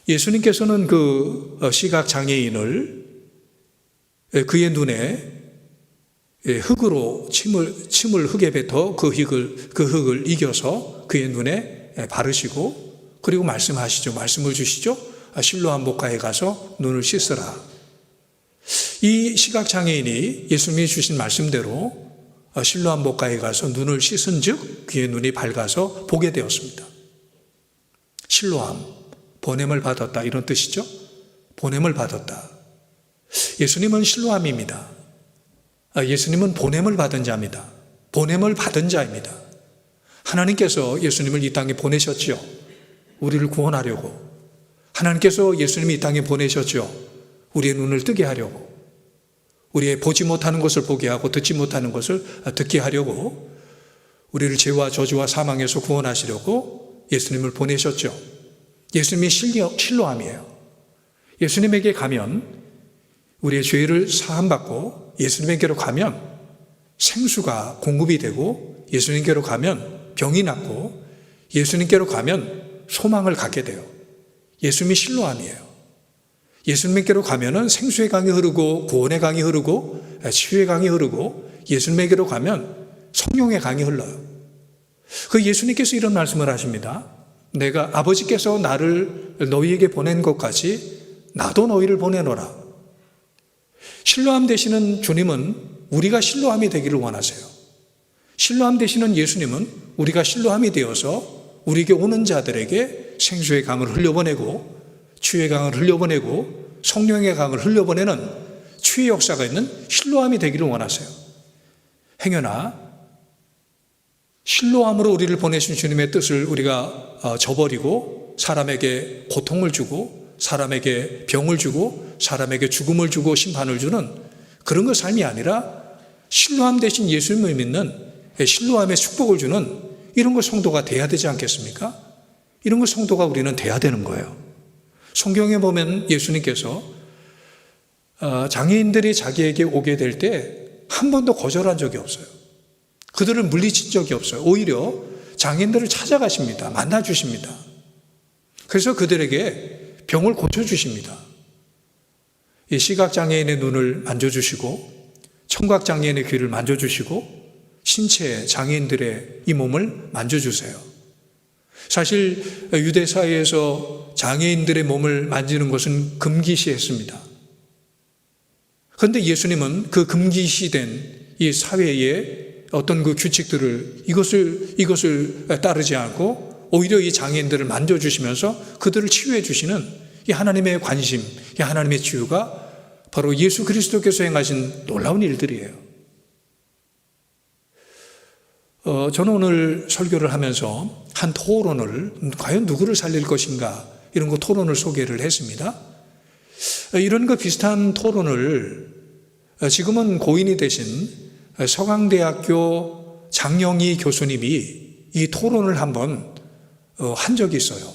예수님께서는 그 시각장애인을 그의 눈에 흙으로 침을 흙에 뱉어 그 흙을 이겨서 그의 눈에 바르시고 그리고 말씀하시죠. 말씀을 주시죠. 실로암 못가에 가서 눈을 씻으라. 이 시각장애인이 예수님이 주신 말씀대로 실로암 못가에 가서 눈을 씻은 즉 그의 눈이 밝아서 보게 되었습니다. 실로암, 보냄을 받았다 이런 뜻이죠. 보냄을 받았다. 예수님은 실로암입니다. 예수님은 보냄을 받은 자입니다. 보냄을 받은 자입니다. 하나님께서 예수님을 이 땅에 보내셨죠. 우리를 구원하려고. 하나님께서 예수님이 이 땅에 보내셨죠. 우리의 눈을 뜨게 하려고. 우리의 보지 못하는 것을 보게 하고 듣지 못하는 것을 듣게 하려고. 우리를 죄와 저주와 사망에서 구원하시려고 예수님을 보내셨죠. 예수님이 실로암이에요. 예수님에게 가면 우리의 죄를 사함받고 예수님에게로 가면 생수가 공급이 되고 예수님께로 가면 병이 낫고 예수님께로 가면 소망을 갖게 돼요. 예수님이 실로암이에요. 예수님께로 가면은 생수의 강이 흐르고 구원의 강이 흐르고 치유의 강이 흐르고 예수님에게로 가면 성령의 강이 흘러요. 그 예수님께서 이런 말씀을 하십니다. 내가 아버지께서 나를 너희에게 보낸 것까지 나도 너희를 보내노라. 실로암 되시는 주님은 우리가 실로암이 되기를 원하세요. 실로암 되시는 예수님은 우리가 실로암이 되어서 우리에게 오는 자들에게 생수의 강을 흘려보내고 치유의 강을 흘려보내고 성령의 강을 흘려보내는 치유의 역사가 있는 실로암이 되기를 원하세요. 행여나 실로암으로 우리를 보내신 주님의 뜻을 우리가 저버리고 사람에게 고통을 주고 사람에게 병을 주고 사람에게 죽음을 주고 심판을 주는 그런 것 삶이 아니라 실로암 대신 예수님을 믿는 실로암의 축복을 주는 이런 것 성도가 돼야 되지 않겠습니까? 이런 것 성도가 우리는 돼야 되는 거예요. 성경에 보면 예수님께서 장애인들이 자기에게 오게 될 때 한 번도 거절한 적이 없어요. 그들을 물리친 적이 없어요. 오히려 장애인들을 찾아가십니다. 만나주십니다. 그래서 그들에게 병을 고쳐주십니다. 이 시각장애인의 눈을 만져주시고 청각장애인의 귀를 만져주시고 신체 장애인들의 이 몸을 만져주세요. 사실 유대 사회에서 장애인들의 몸을 만지는 것은 금기시했습니다. 그런데 예수님은 그 금기시된 이 사회의 어떤 그 규칙들을 이것을 따르지 않고 오히려 이 장애인들을 만져주시면서 그들을 치유해 주시는 이 하나님의 관심, 이 하나님의 치유가 바로 예수 그리스도께서 행하신 놀라운 일들이에요. 저는 오늘 설교를 하면서 한 토론을 과연 누구를 살릴 것인가 이런 거 토론을 소개를 했습니다. 이런 거 비슷한 토론을 지금은 고인이 되신 서강대학교 장영희 교수님이 이 토론을 한번 한 적이 있어요.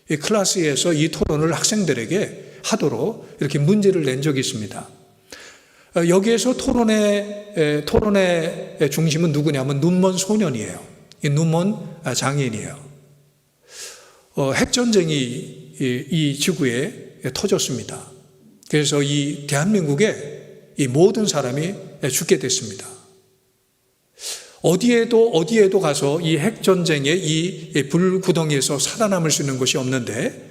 이 클래스에서 이 토론을 학생들에게 하도록 이렇게 문제를 낸 적이 있습니다. 여기에서 토론의 중심은 누구냐면 눈먼 소년이에요. 이 눈먼 장애인이에요. 핵전쟁이 이 지구에 터졌습니다. 그래서 이 대한민국에 이 모든 사람이 죽게 됐습니다. 어디에도 가서 이 핵전쟁의 이 불구덩이에서 살아남을 수 있는 곳이 없는데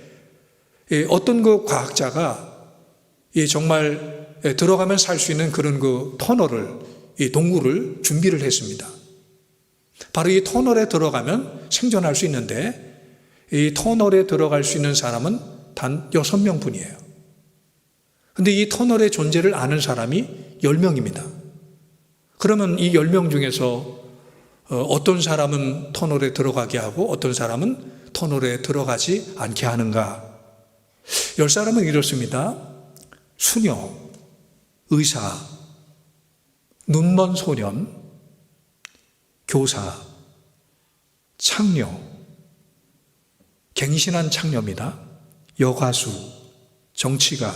어떤 그 과학자가 정말 들어가면 살 수 있는 그런 그 터널을, 이 동굴을 준비를 했습니다. 바로 이 터널에 들어가면 생존할 수 있는데 이 터널에 들어갈 수 있는 사람은 단 6명 뿐이에요. 근데 이 터널의 존재를 아는 사람이 10명입니다. 그러면 이 10명 중에서 어떤 사람은 터널에 들어가게 하고 어떤 사람은 터널에 들어가지 않게 하는가? 10사람은 이렇습니다. 수녀, 의사, 눈먼 소년, 교사, 창녀, 갱신한 창녀입니다. 여가수, 정치가,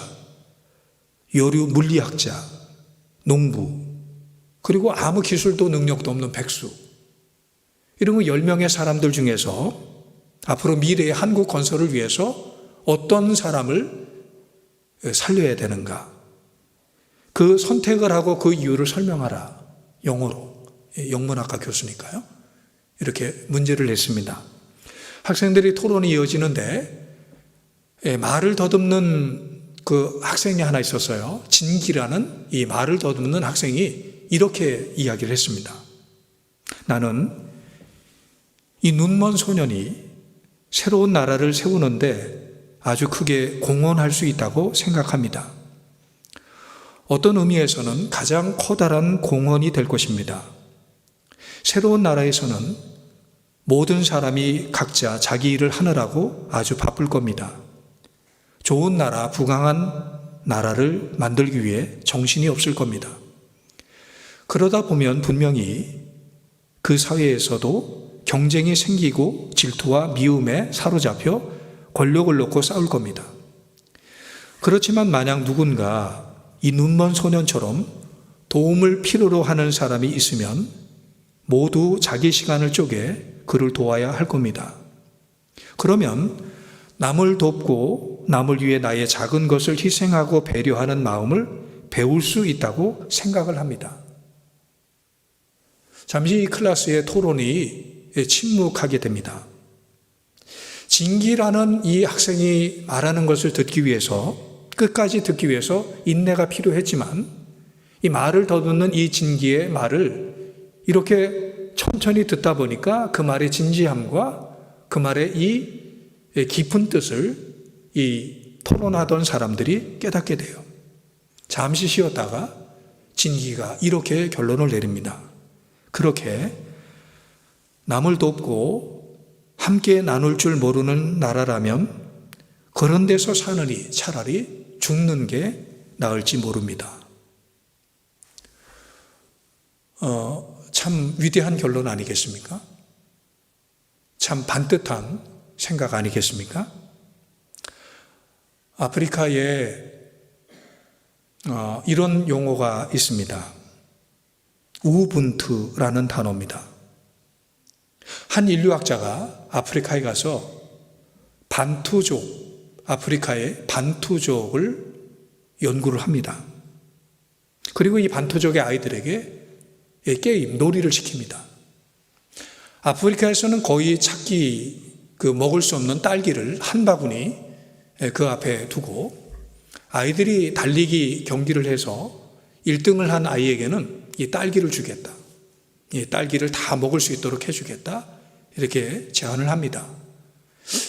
여류 물리학자, 농부, 그리고 아무 기술도 능력도 없는 백수. 이런 10명의 사람들 중에서 앞으로 미래의 한국 건설을 위해서 어떤 사람을 살려야 되는가? 그 선택을 하고 그 이유를 설명하라. 영어로. 영문학과 교수니까요. 이렇게 문제를 냈습니다. 학생들이 토론이 이어지는데 말을 더듬는 그 학생이 하나 있었어요. 진기라는 이 말을 더듬는 학생이 이렇게 이야기를 했습니다. 나는 이 눈먼 소년이 새로운 나라를 세우는데 아주 크게 공헌할 수 있다고 생각합니다. 어떤 의미에서는 가장 커다란 공헌이 될 것입니다. 새로운 나라에서는 모든 사람이 각자 자기 일을 하느라고 아주 바쁠 겁니다. 좋은 나라, 부강한 나라를 만들기 위해 정신이 없을 겁니다. 그러다 보면 분명히 그 사회에서도 경쟁이 생기고 질투와 미움에 사로잡혀 권력을 놓고 싸울 겁니다. 그렇지만 만약 누군가 이 눈먼 소년처럼 도움을 필요로 하는 사람이 있으면 모두 자기 시간을 쪼개 그를 도와야 할 겁니다. 그러면 남을 돕고 남을 위해 나의 작은 것을 희생하고 배려하는 마음을 배울 수 있다고 생각을 합니다. 잠시 이 클래스의 토론이 침묵하게 됩니다. 진기라는 이 학생이 말하는 것을 듣기 위해서, 끝까지 듣기 위해서 인내가 필요했지만 이 말을 더듬는 이 진기의 말을 이렇게 천천히 듣다 보니까 그 말의 진지함과 그 말의 이 깊은 뜻을 이 토론하던 사람들이 깨닫게 돼요. 잠시 쉬었다가 진기가 이렇게 결론을 내립니다. 그렇게 남을 돕고 함께 나눌 줄 모르는 나라라면 그런 데서 사느니 차라리 죽는 게 나을지 모릅니다. 참 위대한 결론 아니겠습니까? 참 반듯한 생각 아니겠습니까? 아프리카에 이런 용어가 있습니다. 우분투라는 단어입니다. 한 인류학자가 아프리카에 가서 반투족, 아프리카의 반투족을 연구를 합니다. 그리고 이 반투족의 아이들에게 게임, 놀이를 시킵니다. 아프리카에서는 거의 먹을 수 없는 딸기를 한 바구니 그 앞에 두고 아이들이 달리기 경기를 해서 1등을 한 아이에게는 이 딸기를 주겠다. 이 딸기를 다 먹을 수 있도록 해주겠다. 이렇게 제안을 합니다.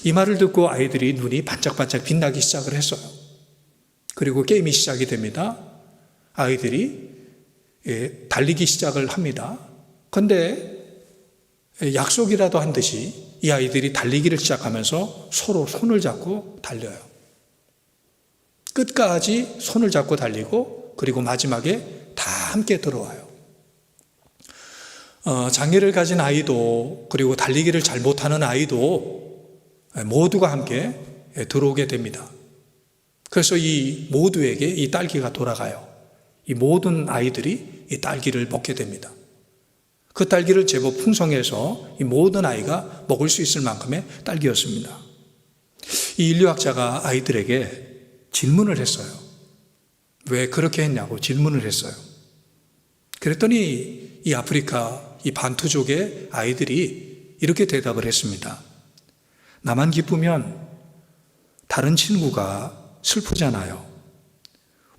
이 말을 듣고 아이들이 눈이 반짝반짝 빛나기 시작을 했어요. 그리고 게임이 시작이 됩니다. 아이들이 달리기 시작을 합니다. 그런데 약속이라도 한 듯이 이 아이들이 달리기를 시작하면서 서로 손을 잡고 달려요. 끝까지 손을 잡고 달리고 그리고 마지막에 다 함께 들어와요. 장애를 가진 아이도 그리고 달리기를 잘 못하는 아이도 모두가 함께 들어오게 됩니다. 그래서 이 모두에게 이 딸기가 돌아가요. 이 모든 아이들이 이 딸기를 먹게 됩니다. 그 딸기를 제법 풍성해서 이 모든 아이가 먹을 수 있을 만큼의 딸기였습니다. 이 인류학자가 아이들에게 질문을 했어요. 왜 그렇게 했냐고 질문을 했어요. 그랬더니 이 아프리카, 이 반투족의 아이들이 이렇게 대답을 했습니다. 나만 기쁘면 다른 친구가 슬프잖아요.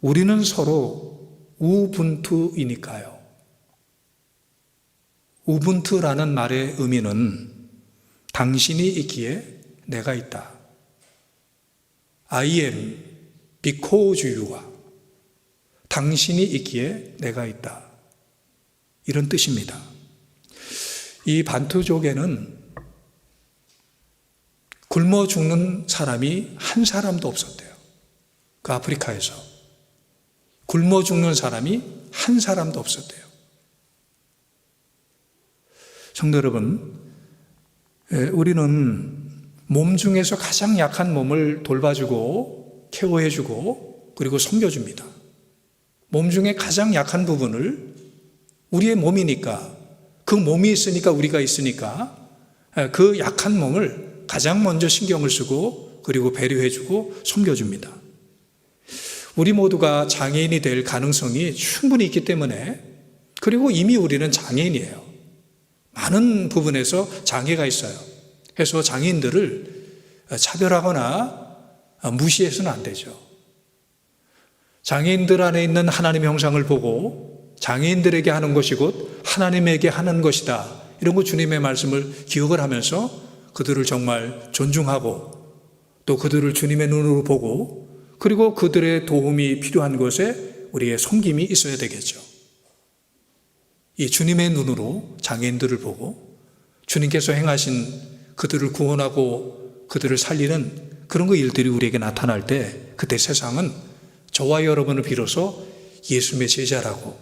우리는 서로 우분투이니까요. 우분투라는 말의 의미는 당신이 있기에 내가 있다. I am because you가 당신이 있기에 내가 있다. 이런 뜻입니다. 이 반투족에는 굶어 죽는 사람이 한 사람도 없었대요. 그 아프리카에서 굶어 죽는 사람이 한 사람도 없었대요. 성도 여러분, 우리는 몸 중에서 가장 약한 몸을 돌봐주고 케어해주고 그리고 섬겨줍니다. 몸 중에 가장 약한 부분을 우리의 몸이니까 그 몸이 있으니까 우리가 있으니까 그 약한 몸을 가장 먼저 신경을 쓰고 그리고 배려해주고 섬겨줍니다. 우리 모두가 장애인이 될 가능성이 충분히 있기 때문에 그리고 이미 우리는 장애인이에요. 많은 부분에서 장애가 있어요. 그래서 장애인들을 차별하거나 무시해서는 안 되죠. 장애인들 안에 있는 하나님의 형상을 보고 장애인들에게 하는 것이 곧 하나님에게 하는 것이다. 이런 거 주님의 말씀을 기억을 하면서 그들을 정말 존중하고 또 그들을 주님의 눈으로 보고 그리고 그들의 도움이 필요한 것에 우리의 섬김이 있어야 되겠죠. 이 주님의 눈으로 장애인들을 보고 주님께서 행하신 그들을 구원하고 그들을 살리는 그런 그 일들이 우리에게 나타날 때 그때 세상은 저와 여러분을 비로소 예수님의 제자라고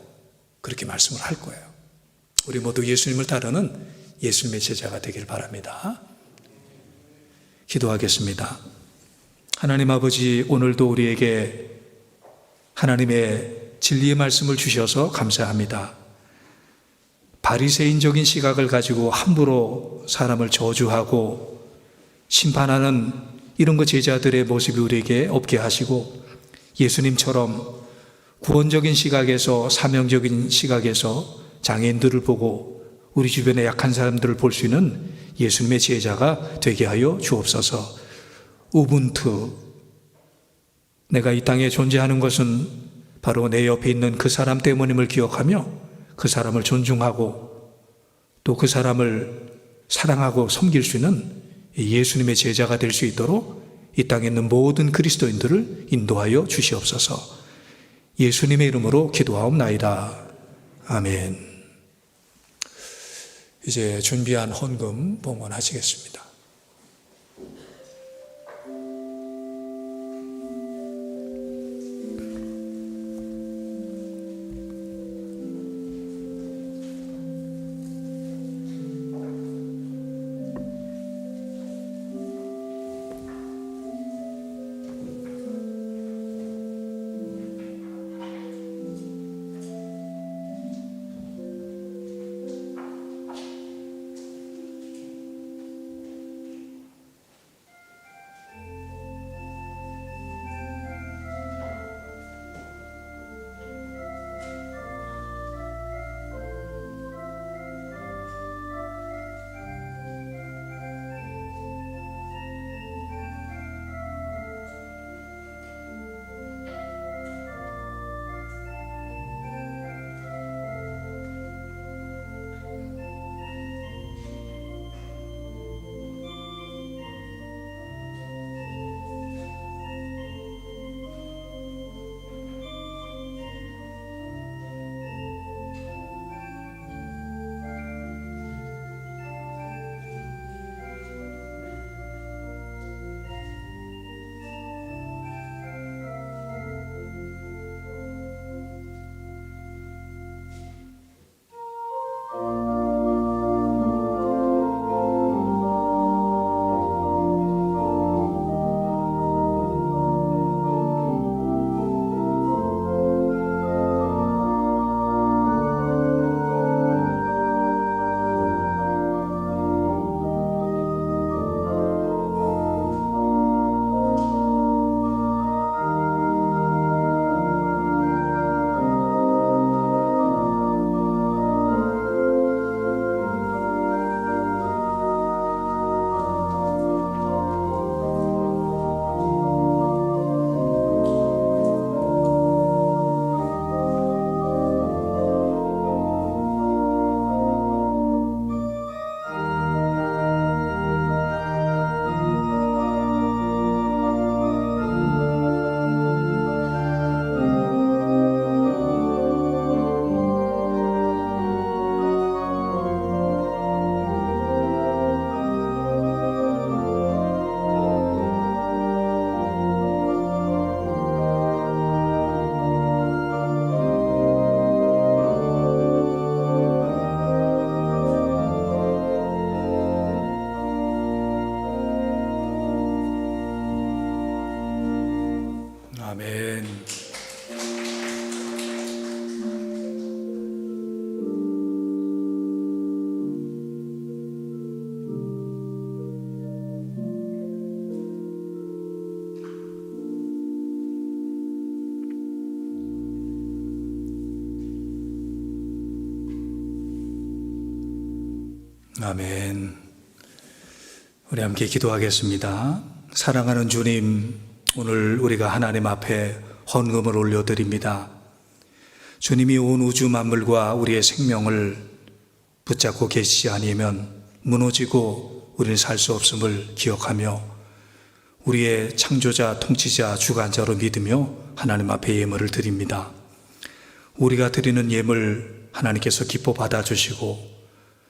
그렇게 말씀을 할 거예요. 우리 모두 예수님을 따르는 예수님의 제자가 되길 바랍니다. 기도하겠습니다. 하나님 아버지, 오늘도 우리에게 하나님의 진리의 말씀을 주셔서 감사합니다. 바리새인적인 시각을 가지고 함부로 사람을 저주하고 심판하는 이런 그 제자들의 모습이 우리에게 없게 하시고 예수님처럼 구원적인 시각에서 사명적인 시각에서 장애인들을 보고 우리 주변의 약한 사람들을 볼 수 있는 예수님의 제자가 되게 하여 주옵소서. 우분투, 내가 이 땅에 존재하는 것은 바로 내 옆에 있는 그 사람 때문임을 기억하며 그 사람을 존중하고 또 그 사람을 사랑하고 섬길 수 있는 예수님의 제자가 될 수 있도록 이 땅에 있는 모든 그리스도인들을 인도하여 주시옵소서. 예수님의 이름으로 기도하옵나이다. 아멘. 이제 준비한 헌금 봉헌하시겠습니다. 아멘. 우리 함께 기도하겠습니다. 사랑하는 주님, 오늘 우리가 하나님 앞에 헌금을 올려드립니다. 주님이 온 우주 만물과 우리의 생명을 붙잡고 계시지 아니면 무너지고 우리는 살 수 없음을 기억하며 우리의 창조자, 통치자, 주관자로 믿으며 하나님 앞에 예물을 드립니다. 우리가 드리는 예물 하나님께서 기뻐 받아주시고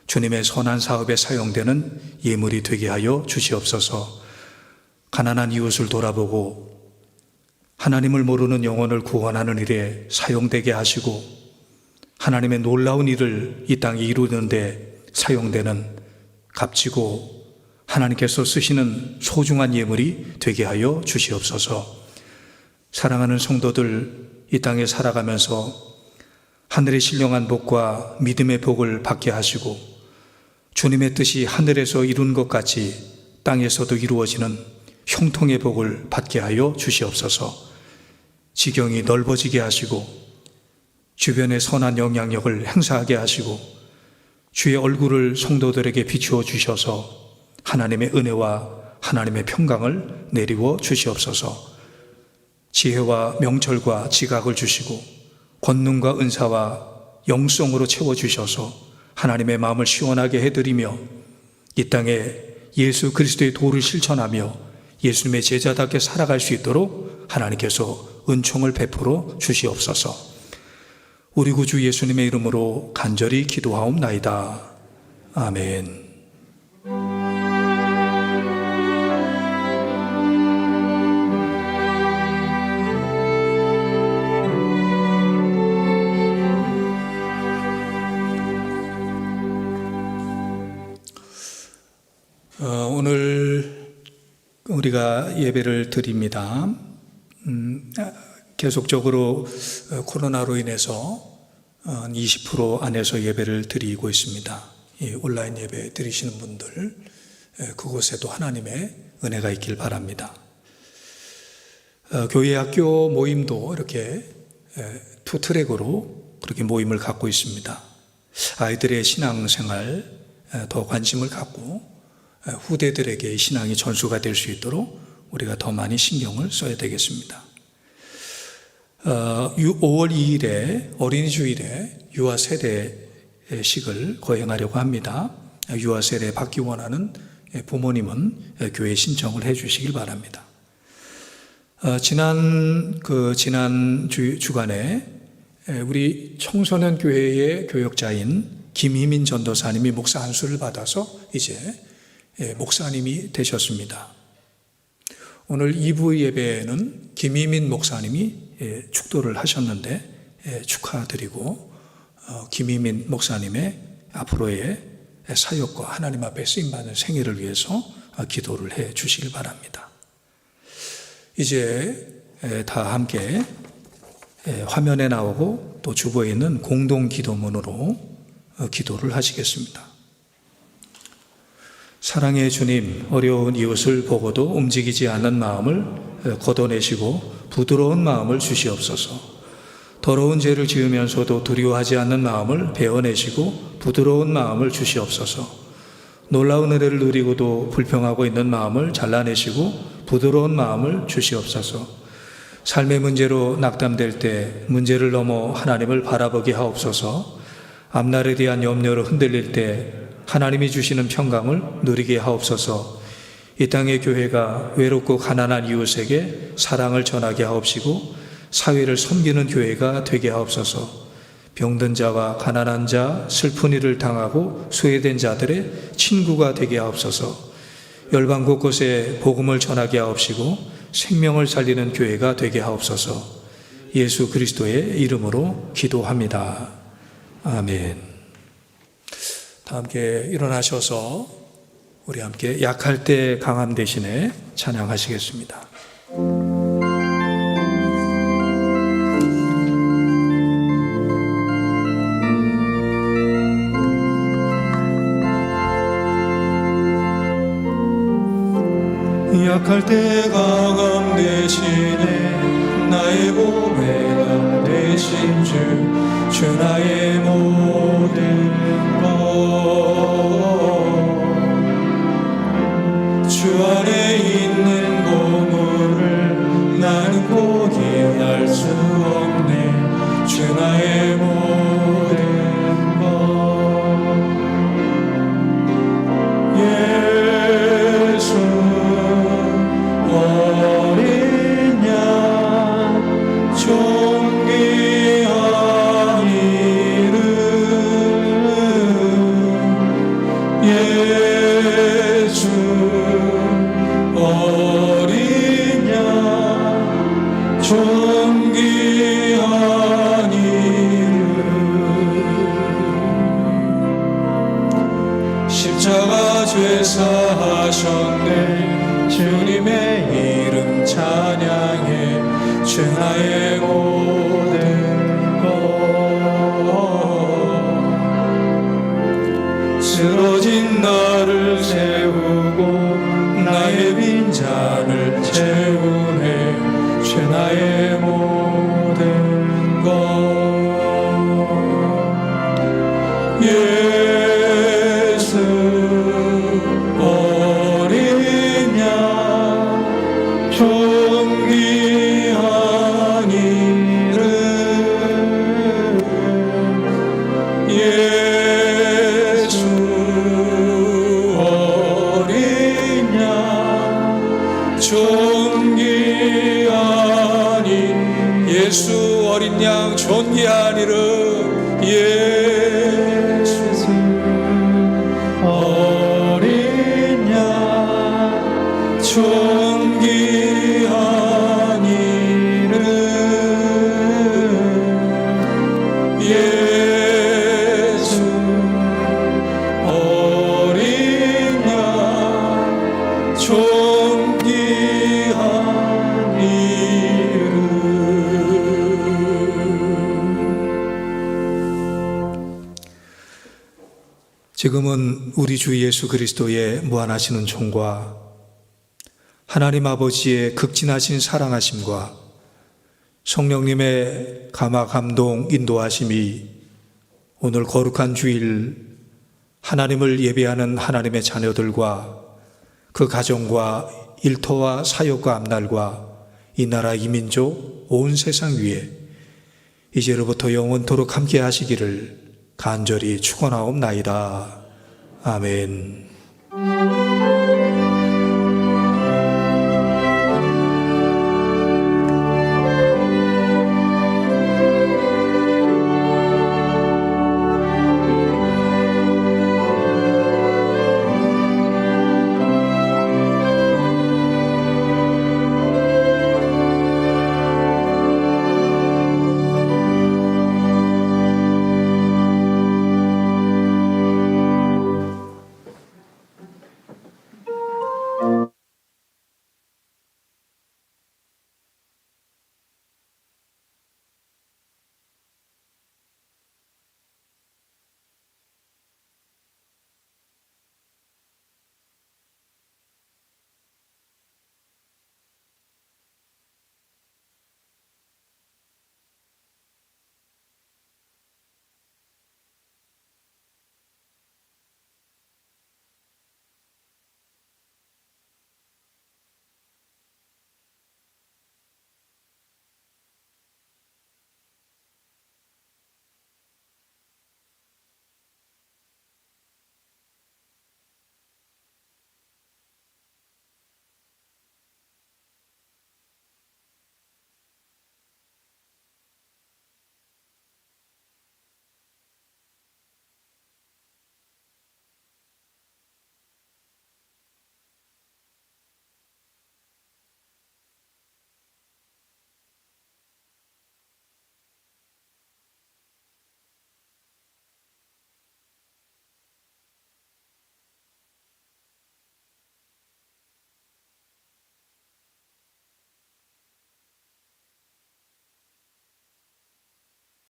주님의 선한 사업에 사용되는 예물이 되게 하여 주시옵소서. 가난한 이웃을 돌아보고 하나님을 모르는 영혼을 구원하는 일에 사용되게 하시고 하나님의 놀라운 일을 이 땅에 이루는데 사용되는 값지고 하나님께서 쓰시는 소중한 예물이 되게 하여 주시옵소서. 사랑하는 성도들, 이 땅에 살아가면서 하늘의 신령한 복과 믿음의 복을 받게 하시고 주님의 뜻이 하늘에서 이룬 것 같이 땅에서도 이루어지는 형통의 복을 받게 하여 주시옵소서. 지경이 넓어지게 하시고 주변의 선한 영향력을 행사하게 하시고 주의 얼굴을 성도들에게 비추어 주셔서 하나님의 은혜와 하나님의 평강을 내리워 주시옵소서. 지혜와 명철과 지각을 주시고 권능과 은사와 영성으로 채워주셔서 하나님의 마음을 시원하게 해드리며 이 땅에 예수 그리스도의 도를 실천하며 예수님의 제자답게 살아갈 수 있도록 하나님께서 은총을 베풀어 주시옵소서. 우리 구주 예수님의 이름으로 간절히 기도하옵나이다. 아멘. 오늘 우리가 예배를 드립니다. 계속적으로 코로나로 인해서 20% 안에서 예배를 드리고 있습니다. 온라인 예배 드리시는 분들 그곳에도 하나님의 은혜가 있길 바랍니다. 교회 학교 모임도 이렇게 투 트랙으로 그렇게 모임을 갖고 있습니다. 아이들의 신앙생활 더 관심을 갖고 후대들에게 신앙이 전수가 될 수 있도록 우리가 더 많이 신경을 써야 되겠습니다. 5월 2일에 어린이 주일에 유아 세례식을 거행하려고 합니다. 유아 세례 받기 원하는 부모님은 교회에 신청을 해 주시길 바랍니다. 지난 주간에 우리 청소년 교회의 교역자인 김희민 전도사님이 목사 안수를 받아서 이제 목사님이 되셨습니다. 오늘 2부 예배에는 김희민 목사님이 축도를 하셨는데 축하드리고 김희민 목사님의 앞으로의 사역과 하나님 앞에 쓰임받는 생애를 위해서 기도를 해 주시길 바랍니다. 이제 다 함께 화면에 나오고 또 주보에 있는 공동 기도문으로 기도를 하시겠습니다. 사랑의 주님, 어려운 이웃을 보고도 움직이지 않는 마음을 걷어내시고 부드러운 마음을 주시옵소서. 더러운 죄를 지으면서도 두려워하지 않는 마음을 베어내시고 부드러운 마음을 주시옵소서. 놀라운 은혜를 누리고도 불평하고 있는 마음을 잘라내시고 부드러운 마음을 주시옵소서. 삶의 문제로 낙담될 때 문제를 넘어 하나님을 바라보게 하옵소서. 앞날에 대한 염려로 흔들릴 때 하나님이 주시는 평강을 누리게 하옵소서. 이 땅의 교회가 외롭고 가난한 이웃에게 사랑을 전하게 하옵시고 사회를 섬기는 교회가 되게 하옵소서. 병든 자와 가난한 자, 슬픈 일을 당하고 소외된 자들의 친구가 되게 하옵소서. 열방 곳곳에 복음을 전하게 하옵시고 생명을 살리는 교회가 되게 하옵소서. 예수 그리스도의 이름으로 기도합니다. 아멘. 다 함께 일어나셔서 우리 함께 약할 때 강함 대신에 찬양하시겠습니다. 약할 때 강함 대신에 나의 보배가 되신 주 나의 모든 것 예수 어린 양 존귀한 이름 십자가 죄사하셨네 주님의 이름 찬양해 죄 나의 모든 것 쓰러진 나를 세우고 나의 빈잔을 채우네 죄 나의 모든 것 예수 어린 양 존귀한 이름 예수 어린 양 존귀한 이름 예수 어린 양 존귀한 이름 예수 어린 양 존귀한 이름 예수 어린 양 존귀한 이름 지금은 우리 주 예수 그리스도의 무한하시는 총과 하나님 아버지의 극진하신 사랑하심과 성령님의 감화 감동 인도하심이 오늘 거룩한 주일 하나님을 예배하는 하나님의 자녀들과 그 가정과 일터와 사역과 앞날과 이 나라 이민족 온 세상 위에 이제로부터 영원토록 함께 하시기를 간절히 축원하옵나이다. 아멘.